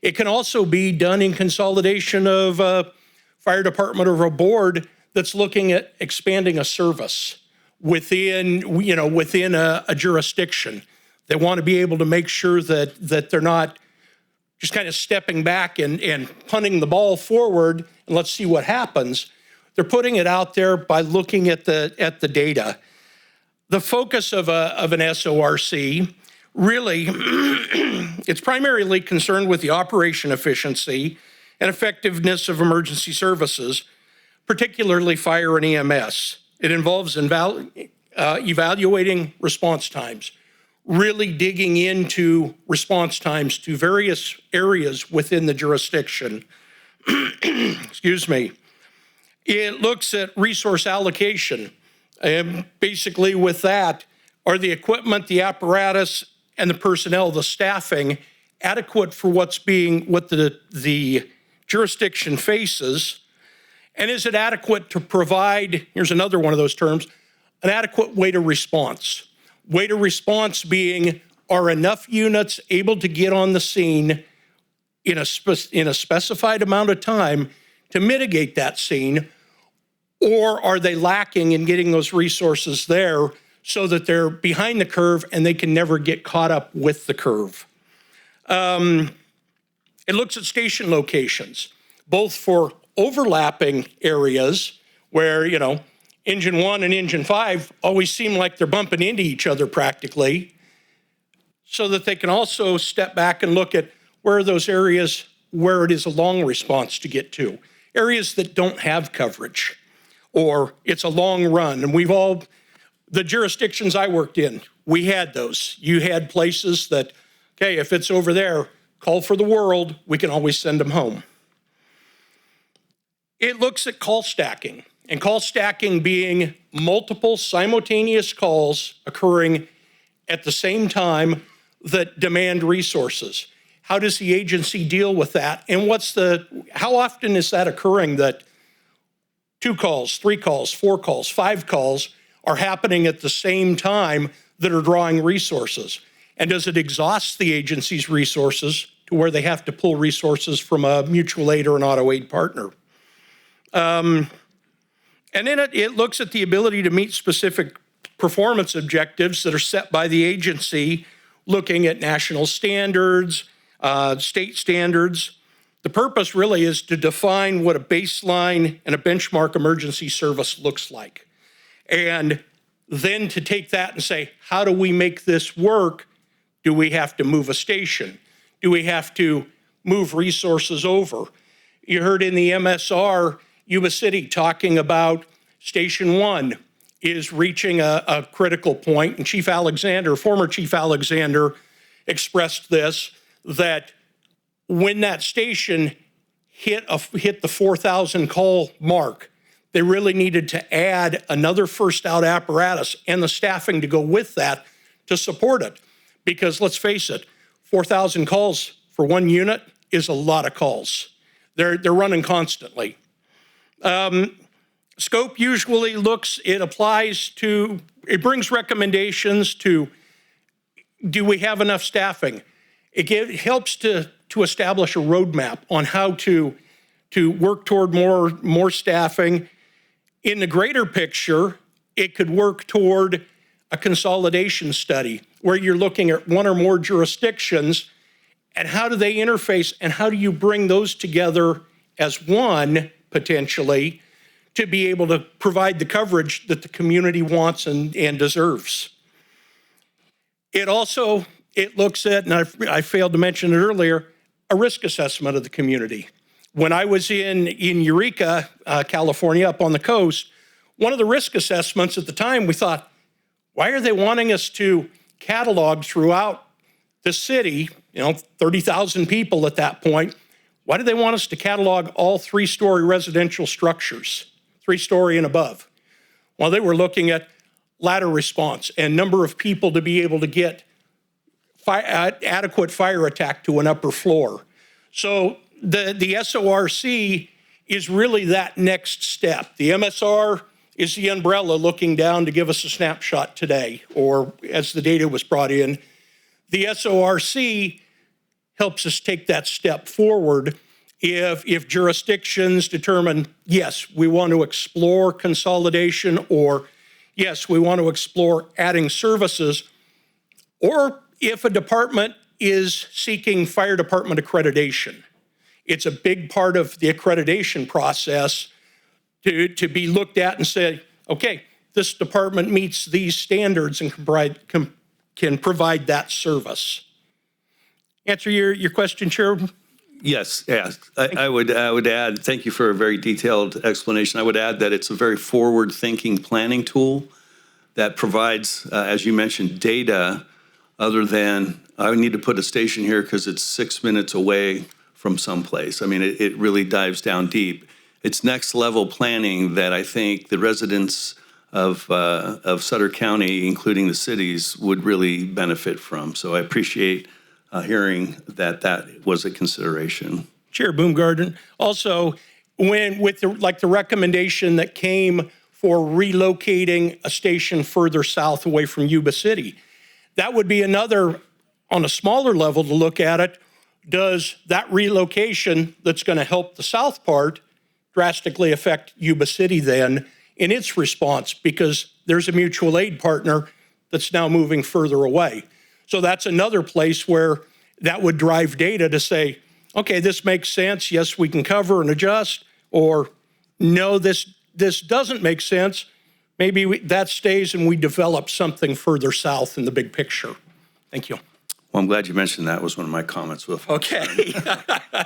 It can also be done in consolidation of a fire department or a board that's looking at expanding a service within a jurisdiction. They want to be able to make sure that they're not just kind of stepping back and punting the ball forward and let's see what happens. They're putting it out there by looking at the data. The focus of an SORC really, it's primarily concerned with the operation efficiency and effectiveness of emergency services, particularly fire and EMS. It involves evaluating response times, really digging into response times to various areas within the jurisdiction. Excuse me. It looks at resource allocation. And basically with that, are the equipment, the apparatus, and the personnel, the staffing, adequate for what the jurisdiction faces? And is it adequate to provide, here's another one of those terms, an adequate way to response? Way to response being, are enough units able to get on the scene in a specified amount of time to mitigate that scene, or are they lacking in getting those resources there so that they're behind the curve and they can never get caught up with the curve? It looks at station locations, both for overlapping areas where, engine 1 and engine 5 always seem like they're bumping into each other practically, so that they can also step back and look at where are those areas where it is a long response to get to, areas that don't have coverage, or it's a long run. And the jurisdictions I worked in, we had those. You had places that, okay, if it's over there, call for the world, we can always send them home. It looks at call stacking, and call stacking being multiple simultaneous calls occurring at the same time that demand resources. How does the agency deal with that? And how often is that occurring, that 2 calls, 3 calls, 4 calls, 5 calls are happening at the same time that are drawing resources? And does it exhaust the agency's resources to where they have to pull resources from a mutual aid or an auto aid partner? And then it looks at the ability to meet specific performance objectives that are set by the agency, looking at national standards, state standards. The purpose really is to define what a baseline and a benchmark emergency service looks like. And then to take that and say, how do we make this work? Do we have to move a station? Do we have to move resources over? You heard in the MSR, Yuba City talking about Station 1 is reaching a critical point, and former Chief Alexander expressed this, that when that station hit the 4,000 call mark, they really needed to add another first out apparatus and the staffing to go with that to support it. Because let's face it, 4,000 calls for one unit is a lot of calls. They're running constantly. Scope usually it brings recommendations to, do we have enough staffing? It helps to establish a roadmap on how to work toward more staffing. In the greater picture, it could work toward a consolidation study where you're looking at one or more jurisdictions and how do they interface and how do you bring those together as one, potentially, to be able to provide the coverage that the community wants and deserves. It looks at, and I failed to mention it earlier, a risk assessment of the community. When I was in Eureka, California, up on the coast, one of the risk assessments at the time, we thought, why are they wanting us to catalog throughout the city, 30,000 people at that point, why do they want us to catalog all 3-story residential structures, 3-story and above? Well, they were looking at ladder response and number of people to be able to get adequate fire attack to an upper floor. So the SORC is really that next step. The MSR is the umbrella looking down to give us a snapshot today, or as the data was brought in. The SORC helps us take that step forward if jurisdictions determine, yes, we want to explore consolidation, or yes, we want to explore adding services, or if a department is seeking fire department accreditation. It's a big part of the accreditation process to be looked at and say, okay, this department meets these standards and can provide that service. Answer your question, Chair? Yes. I would add, thank you for a very detailed explanation. I would add that it's a very forward-thinking planning tool that provides, as you mentioned, data other than, I need to put a station here because it's 6 minutes away from someplace. I mean, it really dives down deep. It's next level planning that I think the residents of Sutter County, including the cities, would really benefit from. So I appreciate hearing that was a consideration. Chair Baumgarten, also, the recommendation that came for relocating a station further south away from Yuba City, that would be another, on a smaller level, to look at it. Does that relocation that's going to help the south part drastically affect Yuba City then in its response, because there's a mutual aid partner that's now moving further away? So that's another place where that would drive data to say, okay, this makes sense. Yes, we can cover and adjust, or no, this doesn't make sense. Maybe that stays and we develop something further south in the big picture. Thank you. Well, I'm glad you mentioned that. Was one of my comments. Okay.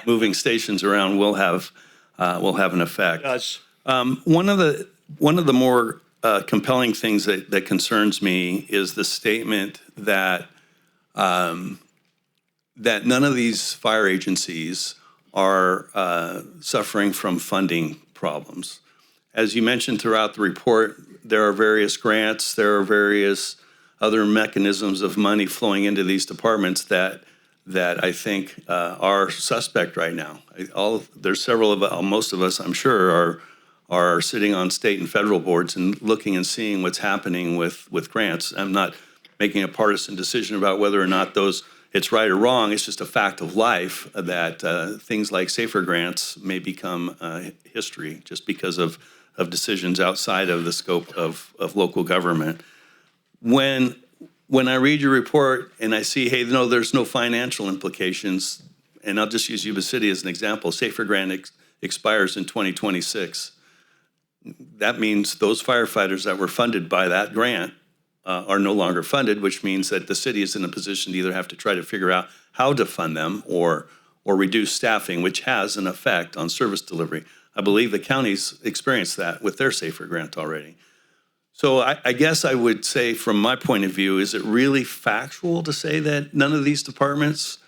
Moving stations around will have an effect. It does. One of the more compelling things that concerns me is the statement that that none of these fire agencies are suffering from funding problems. As you mentioned throughout the report, there are various grants, there are various other mechanisms of money flowing into these departments that I think are suspect right now. There's several of most of us, I'm sure, are sitting on state and federal boards and looking and seeing what's happening with grants. I'm not making a partisan decision about whether or not it's right or wrong. It's just a fact of life that things like SAFER grants may become history just because of decisions outside of the scope of local government. When I read your report and I see, hey, no, there's no financial implications, and I'll just use Yuba City as an example. SAFER grant expires in 2026. That means those firefighters that were funded by that grant are no longer funded, which means that the city is in a position to either have to try to figure out how to fund them or reduce staffing, which has an effect on service delivery. I believe the county's experienced that with their SAFER grant already. So I guess I would say, from my point of view, is it really factual to say that none of these departments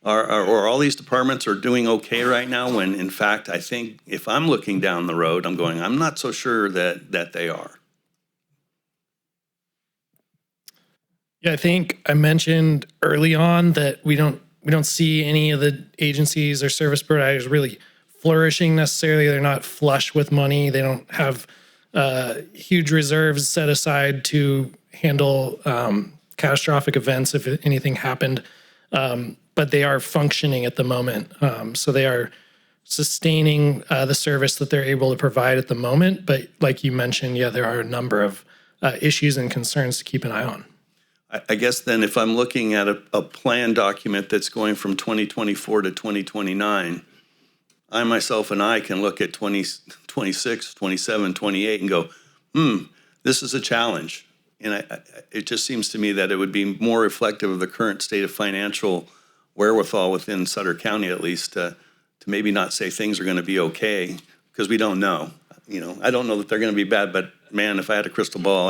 or all these departments are doing okay right now, when in fact, I think if I'm looking down the road, I'm not so sure that they are. Yeah, I think I mentioned early on that we don't see any of the agencies or service providers really flourishing necessarily. They're not flush with money. They don't have huge reserves set aside to handle catastrophic events if anything happened. But they are functioning at the moment. So they are sustaining the service that they're able to provide at the moment. But like you mentioned, yeah, there are a number of issues and concerns to keep an eye on. I guess then if I'm looking at a plan document that's going from 2024 to 2029, I myself and I can look at 2026, 27, 28 and go, this is a challenge. And it just seems to me that it would be more reflective of the current state of financial wherewithal within Sutter County, at least, to maybe not say things are going to be okay, because we don't know. I don't know that they're going to be bad, but man, if I had a crystal ball,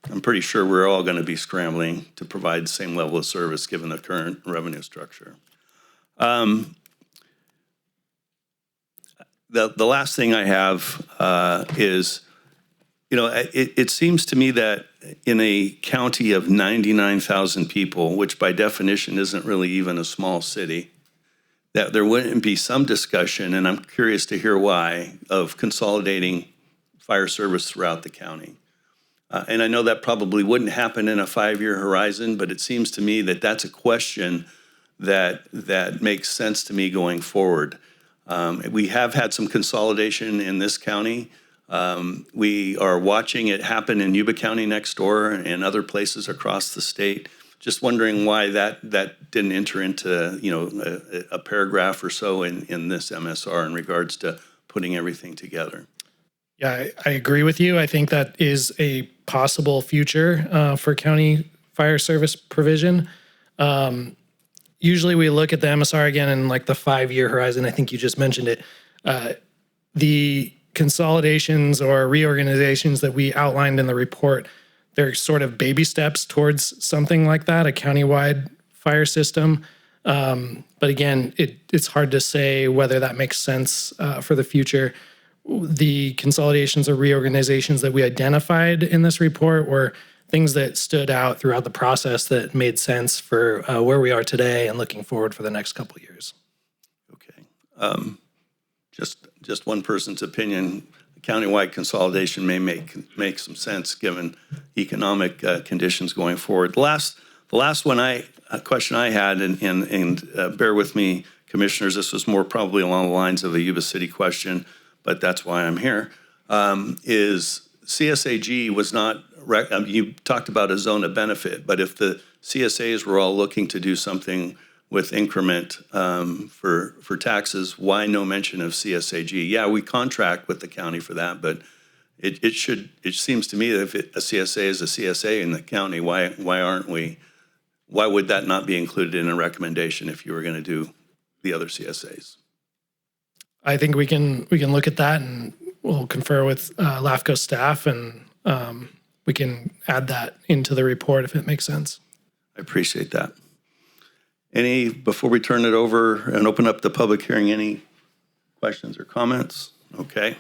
I'm pretty sure we're all going to be scrambling to provide the same level of service given the current revenue structure. The last thing I have is, it seems to me that in a county of 99,000 people, which by definition isn't really even a small city, that there wouldn't be some discussion, and I'm curious to hear why, of consolidating fire service throughout the county. And I know that probably wouldn't happen in a 5-year horizon, but it seems to me that that's a question that makes sense to me going forward. We have had some consolidation in this county. We are watching it happen in Yuba County next door and other places across the state. Just wondering why that didn't enter into a paragraph or so in this MSR in regards to putting everything together. Yeah, I agree with you. I think that is a possible future for county fire service provision. Usually we look at the MSR again in like the 5-year horizon. I think you just mentioned it. The consolidations or reorganizations that we outlined in the report, they're sort of baby steps towards something like that, a countywide fire system. But again, it's hard to say whether that makes sense for the future. The consolidations or reorganizations that we identified in this report were things that stood out throughout the process that made sense for where we are today and looking forward for the next couple of years. Okay. Just one person's opinion, countywide consolidation may make some sense given economic conditions going forward. The last question I had, and bear with me, commissioners, this was more probably along the lines of a Yuba City question, but that's why I'm here, is CSAG was not, you talked about a zone of benefit, but if the CSAs were all looking to do something with increment for taxes, why no mention of CSAG? Yeah, we contract with the county for that, but it seems to me that if a CSA is a CSA in the county, why would that not be included in a recommendation if you were going to do the other CSAs? I think we can look at that and we'll confer with LAFCO staff and we can add that into the report if it makes sense. I appreciate that. Before we turn it over and open up the public hearing, any questions or comments? Okay.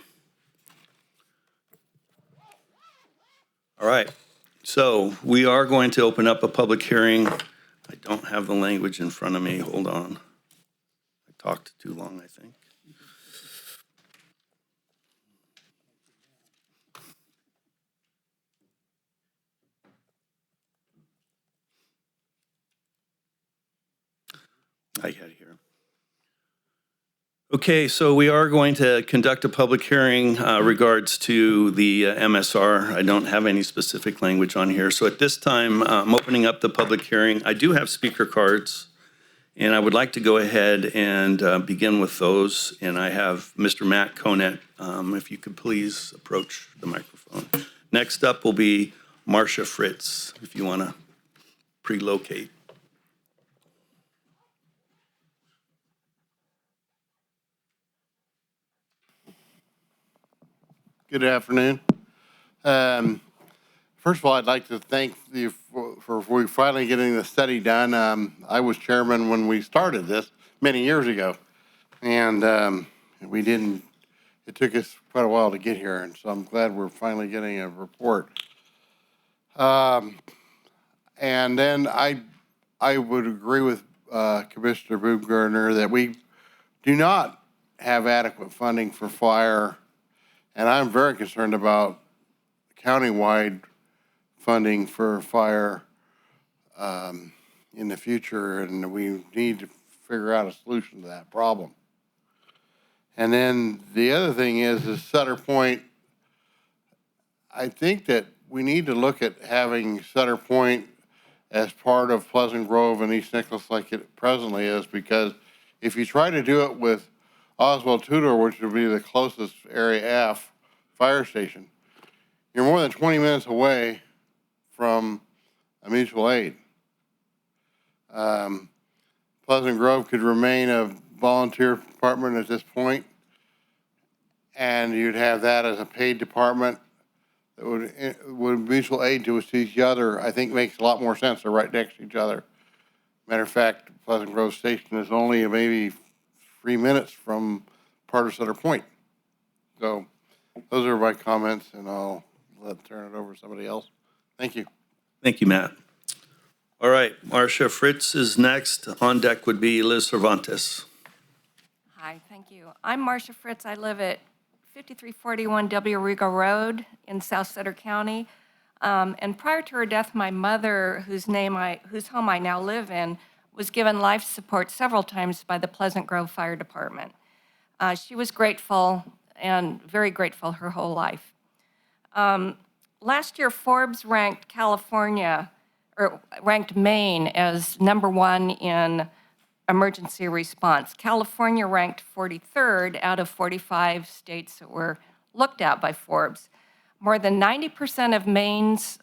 All right. So we are going to open up a public hearing. I don't have the language in front of me. Hold on. I talked too long, I think. I got it here. Okay, so we are going to conduct a public hearing regards to the MSR. I don't have any specific language on here. So at this time, I'm opening up the public hearing. I do have speaker cards, and I would like to go ahead and begin with those. And I have Mr. Matt Conant, if you could please approach the microphone. Next up will be Marcia Fritz, if you want to pre-locate. Good afternoon. First of all, I'd like to thank you for finally getting the study done. I was chairman when we started this many years ago, and it took us quite a while to get here, and so I'm glad we're finally getting a report. And then I would agree with Commissioner Baumgartner that we do not have adequate funding for fire. And I'm very concerned about countywide funding for fire in the future, and we need to figure out a solution to that problem. And then the other thing is Sutter Point. I think that we need to look at having Sutter Point as part of Pleasant Grove and East Nicholas like it presently is, because if you try to do it with Oswald Tudor, which would be the closest Area F fire station, you're more than 20 minutes away from a mutual aid. Pleasant Grove could remain a volunteer department at this point, and you'd have that as a paid department that would mutual aid to each other. I think makes a lot more sense. They're right next to each other. Matter of fact, Pleasant Grove Station is only maybe 3 minutes from part of Sutter Point. So those are my comments, and I'll turn it over to somebody else. Thank you. Thank you, Matt. All right, Marcia Fritz is next. On deck would be Liz Cervantes. Hi, thank you. I'm Marcia Fritz. I live at 5341 W. Rigo Road in South Sutter County. And prior to her death, my mother, whose home I now live in, was given life support several times by the Pleasant Grove Fire Department. She was grateful and very grateful her whole life. Last year, Forbes ranked Maine as #1 in emergency response. California ranked 43rd out of 45 states that were looked at by Forbes. More than 90% of Maine's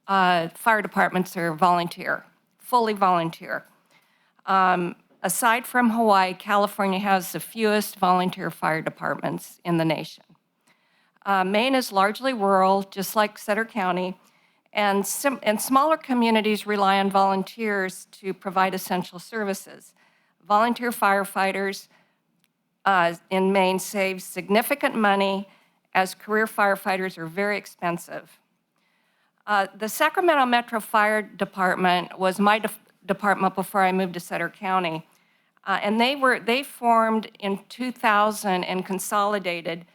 fire departments are volunteer, fully volunteer. Aside from Hawaii, California has the fewest volunteer fire departments in the nation. Maine is largely rural, just like Sutter County, and smaller communities rely on volunteers to provide essential services. Volunteer firefighters in Maine save significant money, as career firefighters are very expensive. The Sacramento Metro Fire Department was my department before I moved to Sutter County, and they formed in 2000 and consolidated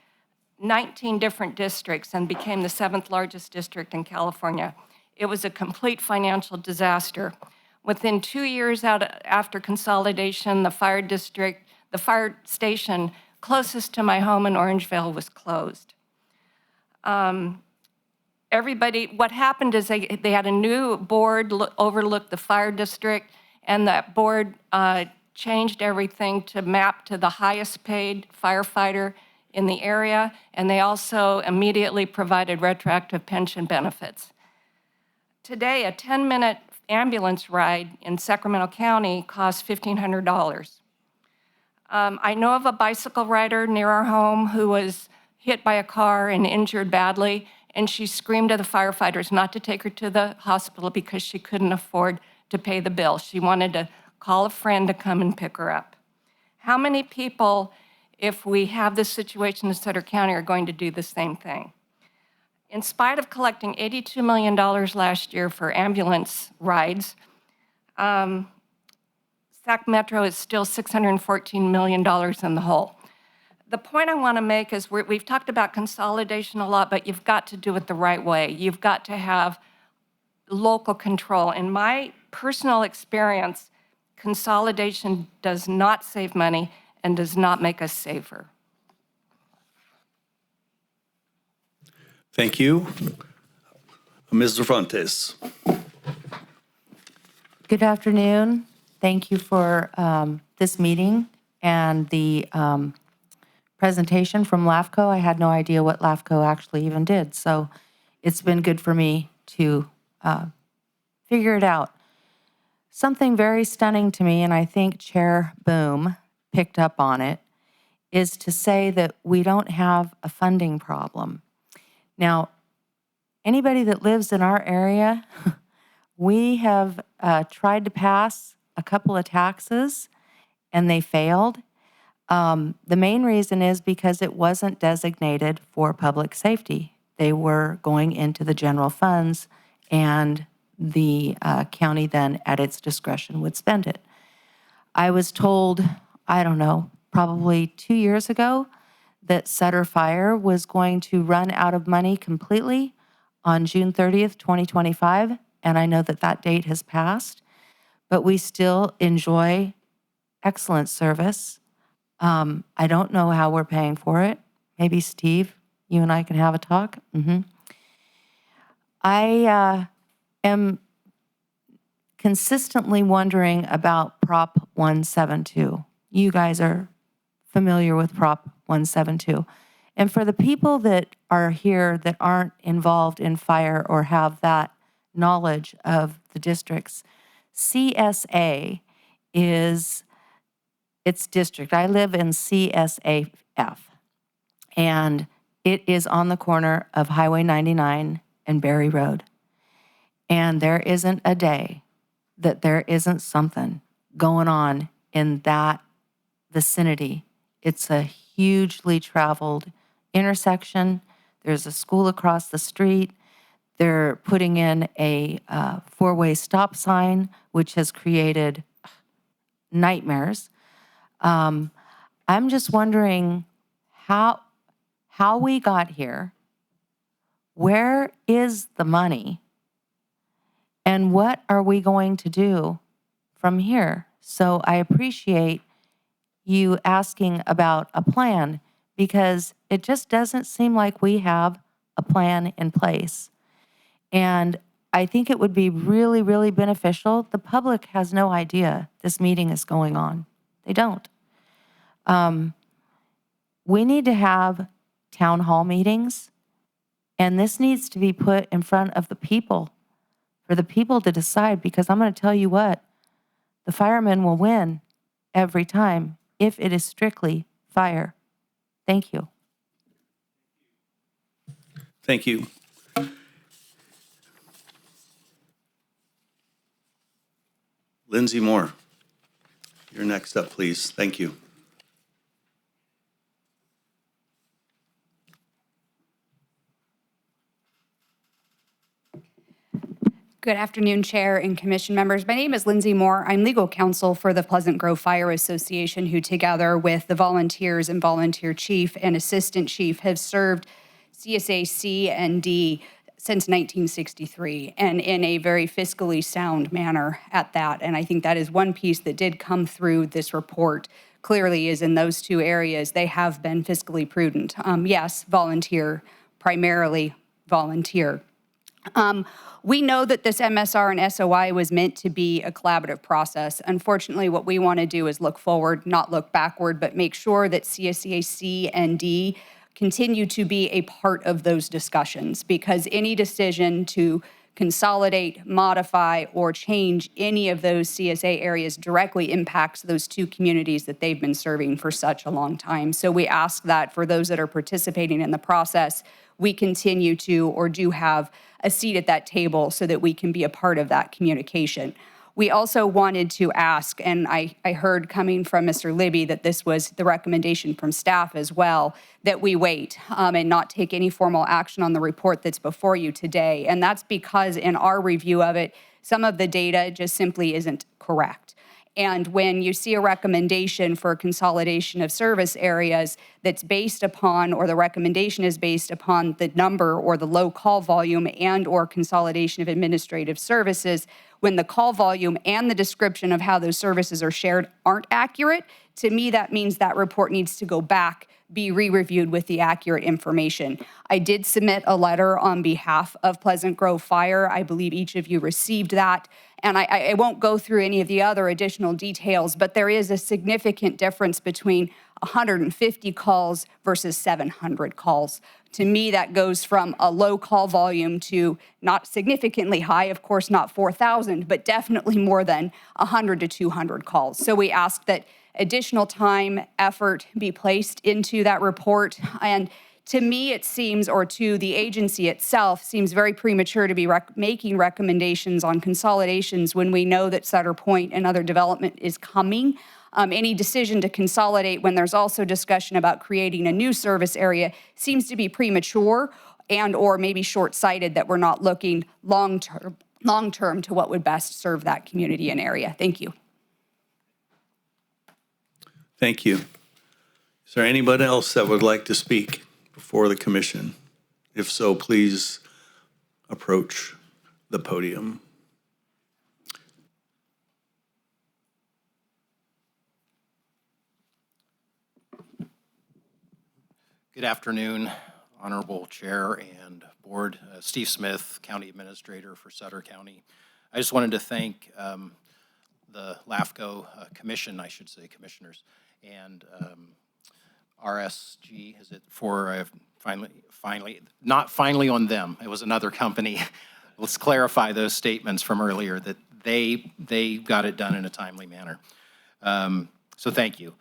19 different districts and became the 7th largest district in California. It was a complete financial disaster. Within 2 years after consolidation, the fire station closest to my home in Orangevale was closed. What happened is they had a new board overlook the fire district, and that board changed everything to map to the highest paid firefighter in the area, and they also immediately provided retroactive pension benefits. Today, a 10-minute ambulance ride in Sacramento County costs $1,500. I know of a bicycle rider near our home who was hit by a car and injured badly, and she screamed at the firefighters not to take her to the hospital because she couldn't afford to pay the bill. She wanted to call a friend to come and pick her up. How many people, if we have this situation in Sutter County, are going to do the same thing? In spite of collecting $82 million last year for ambulance rides, Sac Metro is still $614 million in the hole. The point I want to make is we've talked about consolidation a lot, but you've got to do it the right way. You've got to have local control. In my personal experience, consolidation does not save money and does not make us safer. Thank you. Ms. Cervantes. Good afternoon. Thank you for this meeting and the presentation from LAFCO. I had no idea what LAFCO actually even did, so it's been good for me to figure it out. Something very stunning to me, and I think Chair Boom picked up on it, is to say that we don't have a funding problem. Now, anybody that lives in our area, we have tried to pass a couple of taxes, and they failed. The main reason is because it wasn't designated for public safety. They were going into the general funds, and the county then, at its discretion, would spend it. I was told, I don't know, probably 2 years ago, that Sutter Fire was going to run out of money completely on June 30th, 2025, and I know that that date has passed, but we still enjoy excellent service. I don't know how we're paying for it. Maybe Steve, you and I can have a talk. I am consistently wondering about Prop 172. You guys are familiar with Prop 172. And for the people that are here that aren't involved in fire or have that knowledge of the districts, CSA is its district. I live in CSAF, and it is on the corner of Highway 99 and Berry Road. And there isn't a day that there isn't something going on in that vicinity. It's a hugely traveled intersection. There's a school across the street. They're putting in a four-way stop sign, which has created nightmares. I'm just wondering how we got here. Where is the money? And what are we going to do from here? So I appreciate you asking about a plan, because it just doesn't seem like we have a plan in place. And I think it would be really, really beneficial. The public has no idea this meeting is going on. They don't. We need to have town hall meetings, and this needs to be put in front of the people, for the people to decide, because I'm going to tell you what, the firemen will win every time if it is strictly fire. Thank you. Thank you. Lindsay Moore, you're next up, please. Thank you. Good afternoon, Chair and Commission members. My name is Lindsay Moore. I'm legal counsel for the Pleasant Grove Fire Association, who together with the volunteers and volunteer chief and assistant chief have served CSA C and D since 1963, and in a very fiscally sound manner at that. And I think that is one piece that did come through this report clearly, is in those two areas, they have been fiscally prudent. Yes, volunteer, primarily volunteer. We know that this MSR and SOI was meant to be a collaborative process. Unfortunately, what we want to do is look forward, not look backward, but make sure that CSA C and D continue to be a part of those discussions, because any decision to consolidate, modify, or change any of those CSA areas directly impacts those two communities that they've been serving for such a long time. So we ask that for those that are participating in the process, we continue to, or do have, a seat at that table so that we can be a part of that communication. We also wanted to ask, and I heard coming from Mr. Libby that this was the recommendation from staff as well, that we wait and not take any formal action on the report that's before you today. And that's because in our review of it, some of the data just simply isn't correct. And when you see a recommendation for consolidation of service areas that's based upon, or the recommendation is based upon the number or the low call volume and or consolidation of administrative services, when the call volume and the description of how those services are shared aren't accurate, to me that means that report needs to go back, be re-reviewed with the accurate information. I did submit a letter on behalf of Pleasant Grove Fire. I believe each of you received that. And I won't go through any of the other additional details, but there is a significant difference between 150 calls versus 700 calls. To me, that goes from a low call volume to not significantly high, of course, not 4,000, but definitely more than 100 to 200 calls. So we ask that additional time, effort be placed into that report. And to me, it seems, or to the agency itself, seems very premature to be making recommendations on consolidations when we know that Sutter Point and other development is coming. Any decision to consolidate when there's also discussion about creating a new service area seems to be premature and or maybe short-sighted, that we're not looking long-term long-term to what would best serve that community and area. Thank you. Thank you. Is there anybody else that would like to speak before the commission? If so, please approach the podium. Good afternoon, Honorable Chair and Board. Steve Smith, County Administrator for Sutter County. I just wanted to thank the LAFCO Commission, I should say, commissioners, and RSG, is it, for not finally on them. It was another company. Let's clarify those statements from earlier that they got it done in a timely manner. So thank you.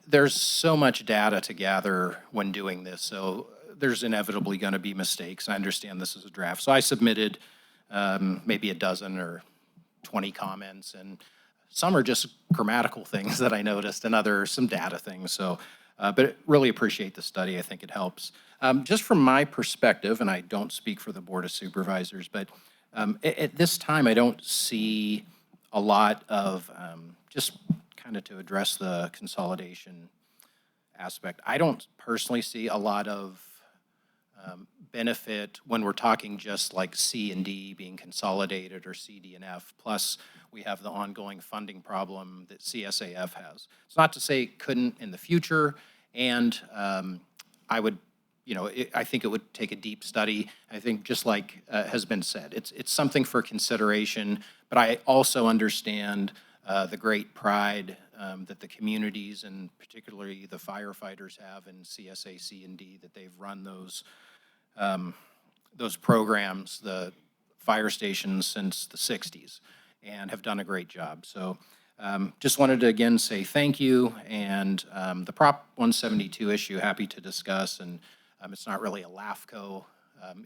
There's so much data to gather when doing this, so there's inevitably going to be mistakes. I understand this is a draft. So I submitted maybe a dozen or 20 comments, and some are just grammatical things that I noticed, and others some data things. So, but really appreciate the study. I think it helps. Just from my perspective, and I don't speak for the Board of Supervisors, but at this time I don't see a lot of just kind of to address the consolidation aspect. I don't personally see a lot of benefit when we're talking just like C and D being consolidated or C, D, and F. Plus, we have the ongoing funding problem that CSAF has. It's not to say it couldn't in the future, and I would, I think it would take a deep study. I think just like has been said, it's something for consideration, but I also understand the great pride that the communities and particularly the firefighters have in CSA, C, and D, that they've run those programs, the fire stations, since the 60s and have done a great job. So just wanted to again say thank you, and the Prop 172 issue, happy to discuss, and it's not really a LAFCO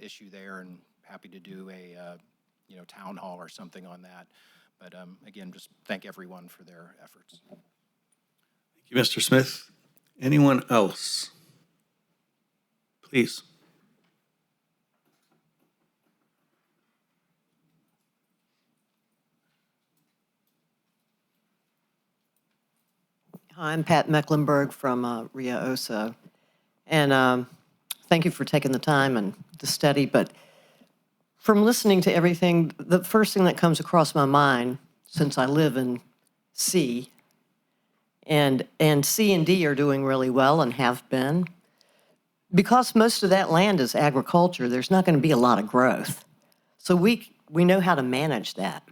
issue there, and happy to do a town hall or something on that. But again, just thank everyone for their efforts. Thank you, Mr. Smith. Anyone else? Please. Hi, I'm Pat Mecklenburg from Rio Oso. And thank you for taking the time and the study. But from listening to everything, the first thing that comes across my mind, since I live in C, and C and D are doing really well and have been, because most of that land is agriculture, there's not going to be a lot of growth. So we know how to manage that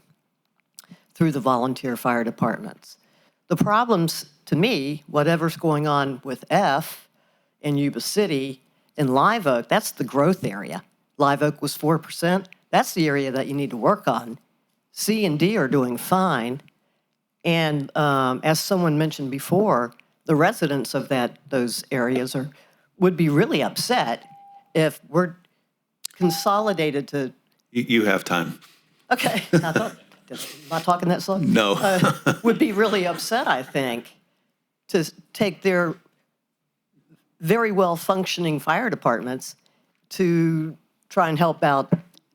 through the volunteer fire departments. The problems, to me, whatever's going on with F in Yuba City and Live Oak, that's the growth area. Live Oak was 4%. That's the area that you need to work on. C and D are doing fine. And as someone mentioned before, the residents of those areas would be really upset if we're consolidated to. You have time. Okay. Am I talking that slow? No. Would be really upset, I think, to take their very well-functioning fire departments to try and help out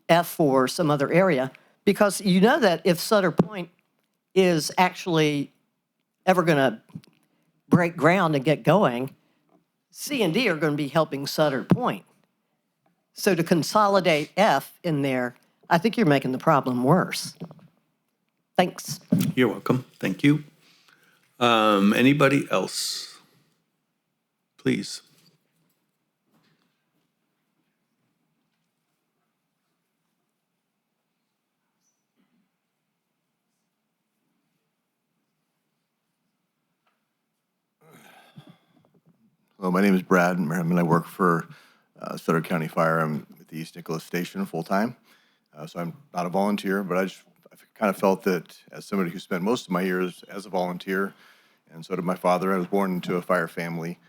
F or some other area. Because you know that if Sutter Point is actually ever going to break ground and get going, C and D are going to be helping Sutter Point. So to consolidate F in there, I think you're making the problem worse. Thanks. You're welcome. Thank you. Anybody else? Please. Hello, my name is Brad Merriman. I work for Sutter County Fire. I'm at the East Nicholas Station full-time. So I'm not a volunteer, but I kind of felt that as somebody who spent most of my years as a volunteer, and so did my father, I was born into a fire family.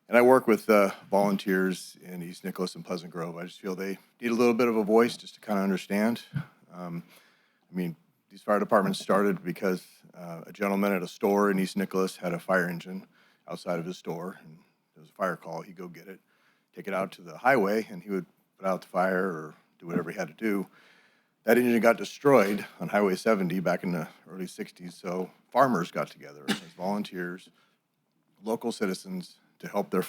And I work with volunteers in East Nicholas and Pleasant Grove. I just feel they need a little bit of a voice just to kind of understand. These fire departments started because a gentleman at a store in East Nicholas had a fire engine outside of his store, and there was a fire call. He'd go get it, take it out to the highway, and he would put out the fire or do whatever he had to do. that engine got destroyed on Highway 70 back in the early 60s. So farmers got together as volunteers, local citizens, to help their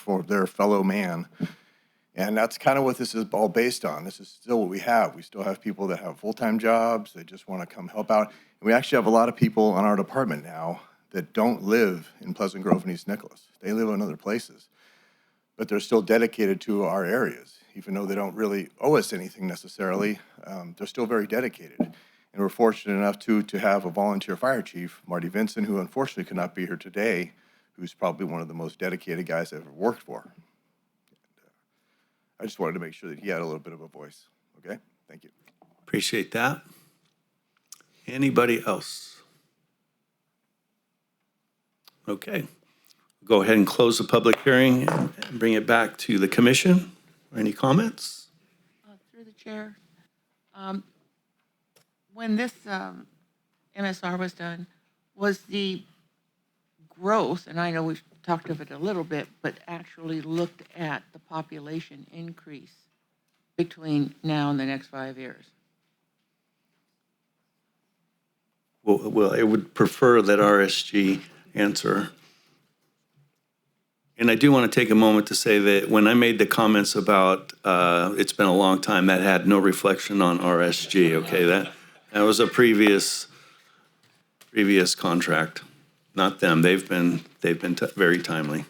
fellow man. And that's kind of what this is all based on. This is still what we have. We still have people that have full-time jobs. They just want to come help out. And we actually have a lot of people on our department now that don't live in Pleasant Grove and East Nicholas. They live in other places, but they're still dedicated to our areas. Even though they don't really owe us anything necessarily, they're still very dedicated. And we're fortunate enough to have a volunteer fire chief, Marty Vinson, who unfortunately could not be here today, who's probably one of the most dedicated guys I've ever worked for. I just wanted to make sure that he had a little bit of a voice. Okay, thank you. Appreciate that. Anybody else? Okay. Go ahead and close the public hearing and bring it back to the commission. Any comments? Through the chair, when this MSR was done, was the growth, and I know we've talked of it a little bit, but actually looked at the population increase between now and the next 5 years? Well, I would prefer that RSG answer. And I do want to take a moment to say that when I made the comments about it's been a long time, that had no reflection on RSG, okay? That was a previous contract, not them. They've been very timely.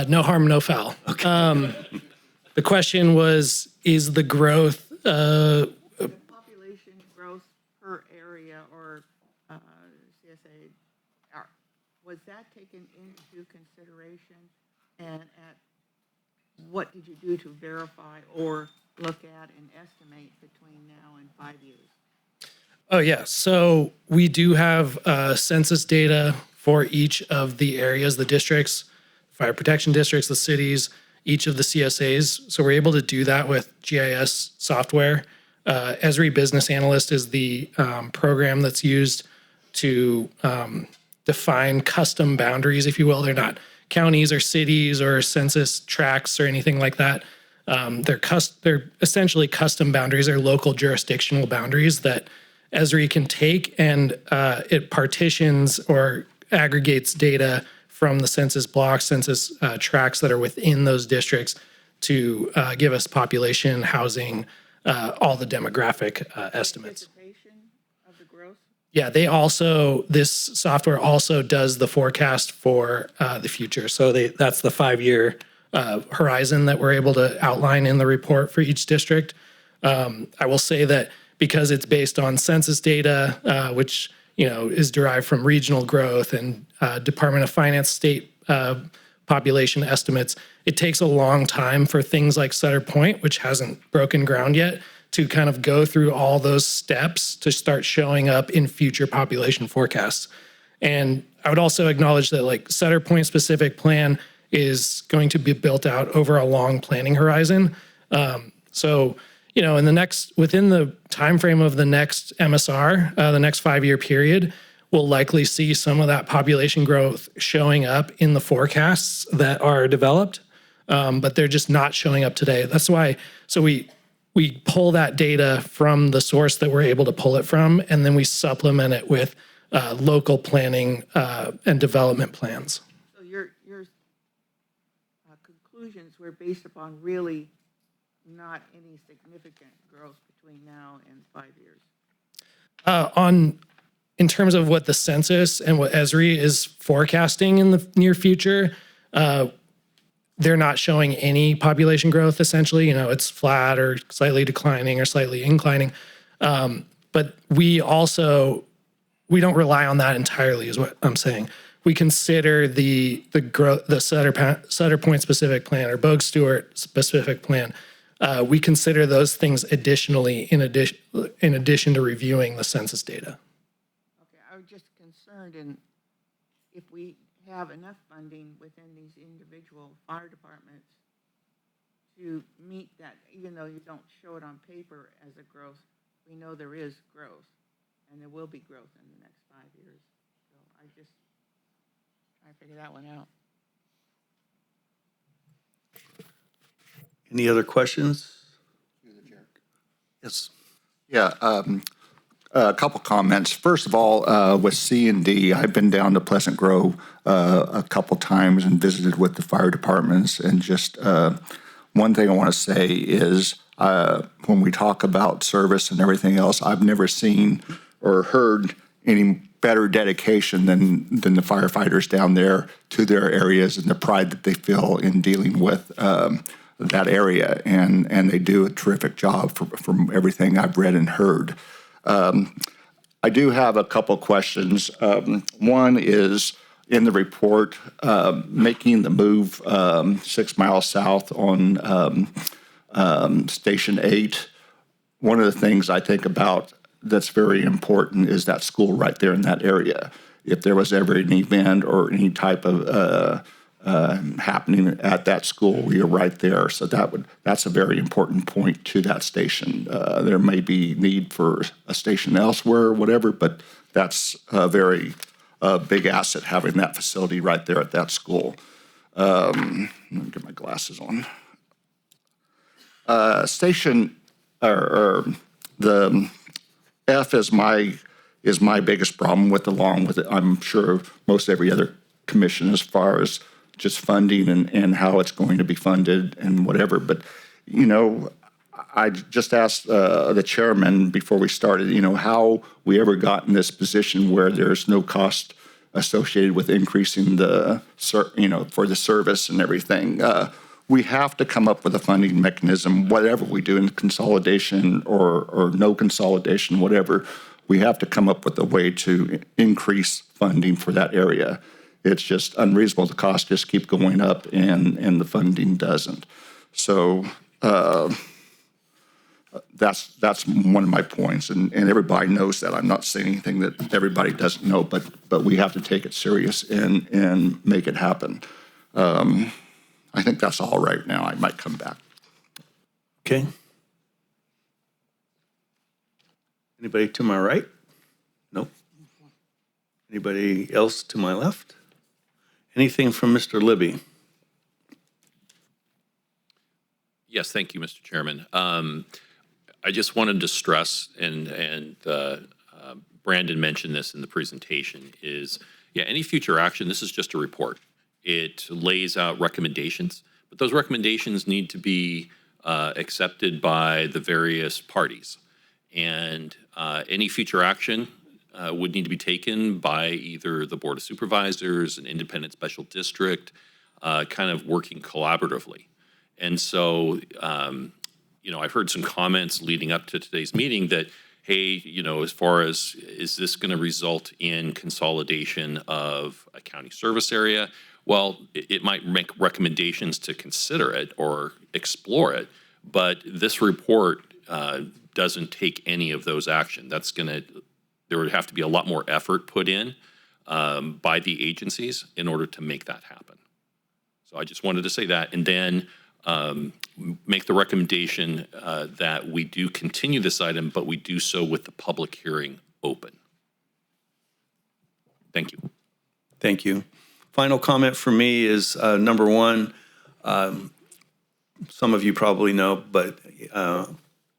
No harm, no foul. Okay. The question was, is the growth population growth per area or CSA, was that taken into consideration? And at what did you do to verify or look at and estimate between now and 5 years? Oh, yeah. So we do have census data for each of the areas, the districts, fire protection districts, the cities, each of the CSAs. So we're able to do that with GIS software. Esri Business Analyst is the program that's used to define custom boundaries, if you will. They're not counties or cities or census tracts or anything like that. They're essentially custom boundaries. They're local jurisdictional boundaries that Esri can take, and it partitions or aggregates data from the census blocks, census tracts that are within those districts to give us population, housing, all the demographic estimates. Anticipation of the growth? Yeah, this software also does the forecast for the future. So that's the 5-year horizon that we're able to outline in the report for each district. I will say that because it's based on census data, which is derived from regional growth and Department of Finance state population estimates, it takes a long time for things like Sutter Point, which hasn't broken ground yet, to kind of go through all those steps to start showing up in future population forecasts. And I would also acknowledge that like Sutter Point specific plan is going to be built out over a long planning horizon. So within the timeframe of the next MSR, the next 5-year period, we'll likely see some of that population growth showing up in the forecasts that are developed, but they're just not showing up today. That's why, so we pull that data from the source that we're able to pull it from, and then we supplement it with local planning and development plans. So your conclusions were based upon really not any significant growth between now and 5 years? In terms of what the census and what Esri is forecasting in the near future, they're not showing any population growth, essentially. It's flat or slightly declining or slightly inclining. But we don't rely on that entirely, is what I'm saying. We consider the growth, the Sutter Point specific plan or Bogue Stewart specific plan. We consider those things additionally in addition to reviewing the census data. Okay, I was just concerned, and if we have enough funding within these individual fire departments to meet that, even though you don't show it on paper as a growth, we know there is growth, and there will be growth in the next 5 years. So I just try to figure that one out. Any other questions? Yes. Yeah, a couple comments. First of all, with C&D, I've been down to Pleasant Grove a couple times and visited with the fire departments. And just one thing I want to say is when we talk about service and everything else, I've never seen or heard any better dedication than the firefighters down there to their areas and the pride that they feel in dealing with that area. And they do a terrific job from everything I've read and heard. I do have a couple questions. One is in the report, making the move 6 miles south on Station 8. One of the things I think about that's very important is that school right there in that area. If there was ever an event or any type of happening at that school, we are right there. So that's a very important point to that station. There may be need for a station elsewhere or whatever, but that's a very big asset having that facility right there at that school. Let me get my glasses on. Station or the F is my biggest problem with, along with it, I'm sure most every other commission, as far as just funding and how it's going to be funded and whatever. But, you know, I just asked the chairman before we started, you know, how we ever got in this position where there's no cost associated with increasing the, for the service and everything. We have to come up with a funding mechanism, whatever we do in consolidation or no consolidation, whatever. We have to come up with a way to increase funding for that area. It's just unreasonable. The costs just keep going up and the funding doesn't. So that's one of my points. And everybody knows that. I'm not saying anything that everybody doesn't know, but we have to take it serious and make it happen. I think that's all right now. I might come back. Okay. Anybody to my right? Nope. Anybody else to my left? Anything from Mr. Libby? Yes, thank you, Mr. Chairman. I just wanted to stress, and Brandon mentioned this in the presentation, is, any future action, this is just a report. It lays out recommendations, but those recommendations need to be accepted by the various parties. And any future action would need to be taken by either the Board of Supervisors, an independent special district, kind of working collaboratively. And so, I've heard some comments leading up to today's meeting that, hey, as far as, is this going to result in consolidation of a county service area? Well, it might make recommendations to consider it or explore it, but this report doesn't take any of those action. There would have to be a lot more effort put in by the agencies in order to make that happen. So I just wanted to say that, and then make the recommendation that we do continue this item, but we do so with the public hearing open. Thank you. Thank you. Final comment for me is number one, some of you probably know, but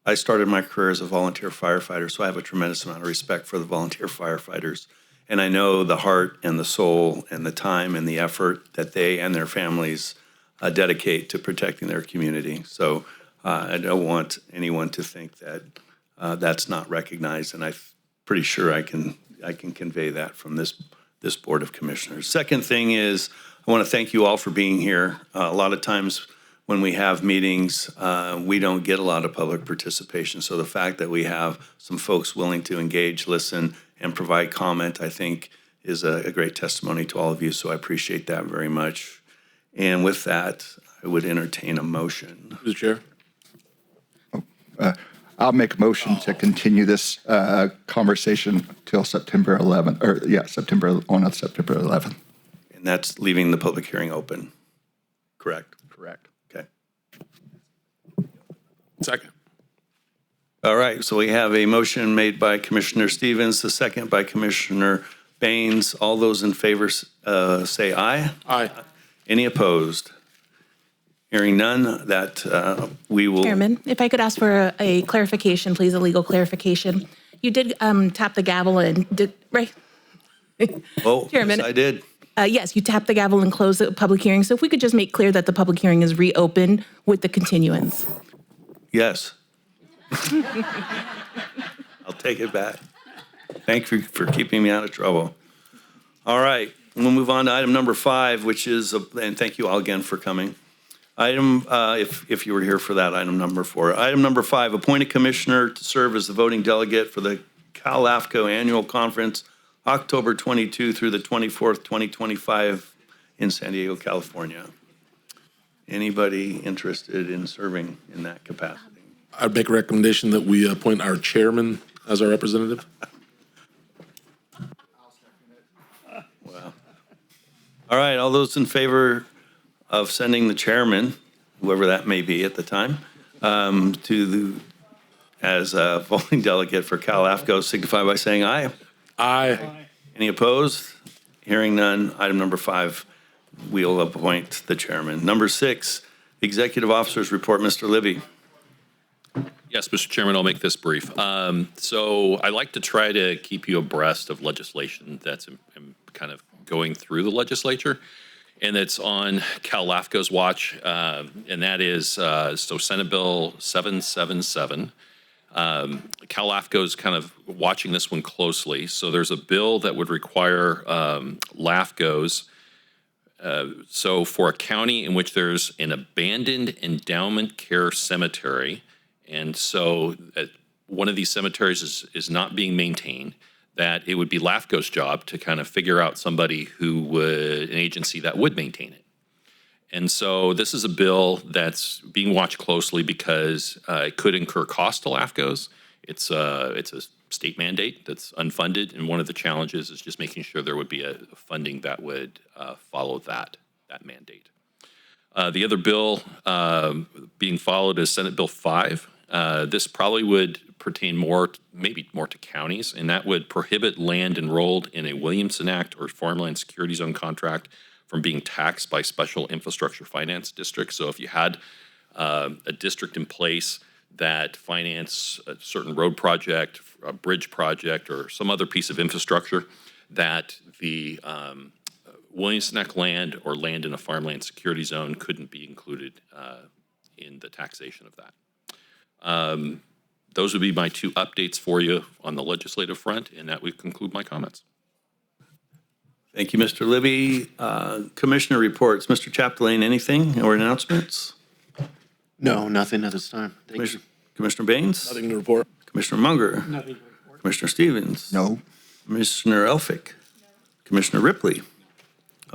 I started my career as a volunteer firefighter, so I have a tremendous amount of respect for the volunteer firefighters. And I know the heart and the soul and the time and the effort that they and their families dedicate to protecting their community. So I don't want anyone to think that that's not recognized, and I'm pretty sure I can convey that from this Board of Commissioners. Second thing is, I want to thank you all for being here. A lot of times when we have meetings, we don't get a lot of public participation. So the fact that we have some folks willing to engage, listen, and provide comment, I think is a great testimony to all of you. So I appreciate that very much. And with that, I would entertain a motion. Mr. Chair. I'll make a motion to continue this conversation till September 11th, September 11th. And that's leaving the public hearing open. Correct? Correct. Okay. Second. All right, so we have a motion made by Commissioner Stevens, the second by Commissioner Baines. All those in favor say aye. Aye. Any opposed? Hearing none, that we will. Chairman, if I could ask for a clarification, please, a legal clarification. You did tap the gavel and did, right? Oh, Chairman. yes, I did. Yes, you tapped the gavel and closed the public hearing. So if we could just make clear that the public hearing is reopened with the continuance. Yes. I'll take it back. Thank you for keeping me out of trouble. All right, we'll move on to item number 5, which is, and thank you all again for coming. Item, if you were here for that, item number 4. Item number 5, appoint a commissioner to serve as the voting delegate for the LAFCO Annual Conference, October 22 through the 24th, 2025 in San Diego, California. Anybody interested in serving in that capacity? I'd make a recommendation that we appoint our chairman as our representative. Wow. All right, all those in favor of sending the chairman, whoever that may be at the time, as a voting delegate for LAFCO, signify by saying aye. Aye. Any opposed? Hearing none, item number 5, we'll appoint the chairman. Number 6, executive officers report, Mr. Libby. Yes, Mr. Chairman, I'll make this brief. So I like to try to keep you abreast of legislation that's kind of going through the legislature, and it's on LAFCO's watch, and that is, so Senate Bill 777. LAFCO is kind of watching this one closely. So there's a bill that would require LAFCOs, so for a county in which there's an abandoned endowment care cemetery, and so one of these cemeteries is not being maintained, that it would be LAFCO's job to kind of figure out somebody who would, an agency that would maintain it. And so this is a bill that's being watched closely because it could incur cost to LAFCOs. It's a state mandate that's unfunded, and one of the challenges is just making sure there would be a funding that would follow that mandate. The other bill being followed is Senate Bill 5. This probably would pertain maybe more to counties, and that would prohibit land enrolled in a Williamson Act or Farmland Security Zone contract from being taxed by special infrastructure finance districts. So if you had a district in place that financed a certain road project, a bridge project, or some other piece of infrastructure, that the Williamson Act land or land in a farmland security zone couldn't be included in the taxation of that. Those would be my 2 updates for you on the legislative front, and that would conclude my comments. Thank you, Mr. Libby. Commissioner reports. Mr. Chapdelaine, anything or announcements? No, nothing at this time. Thank you. Commissioner Baines? Nothing to report. Commissioner Munger? Nothing to report. Commissioner Stevens? No. Commissioner Elphick? Commissioner Ripley?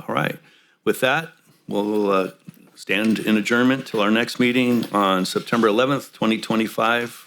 All right. With that, we'll stand in adjournment till our next meeting on September 11th, 2025.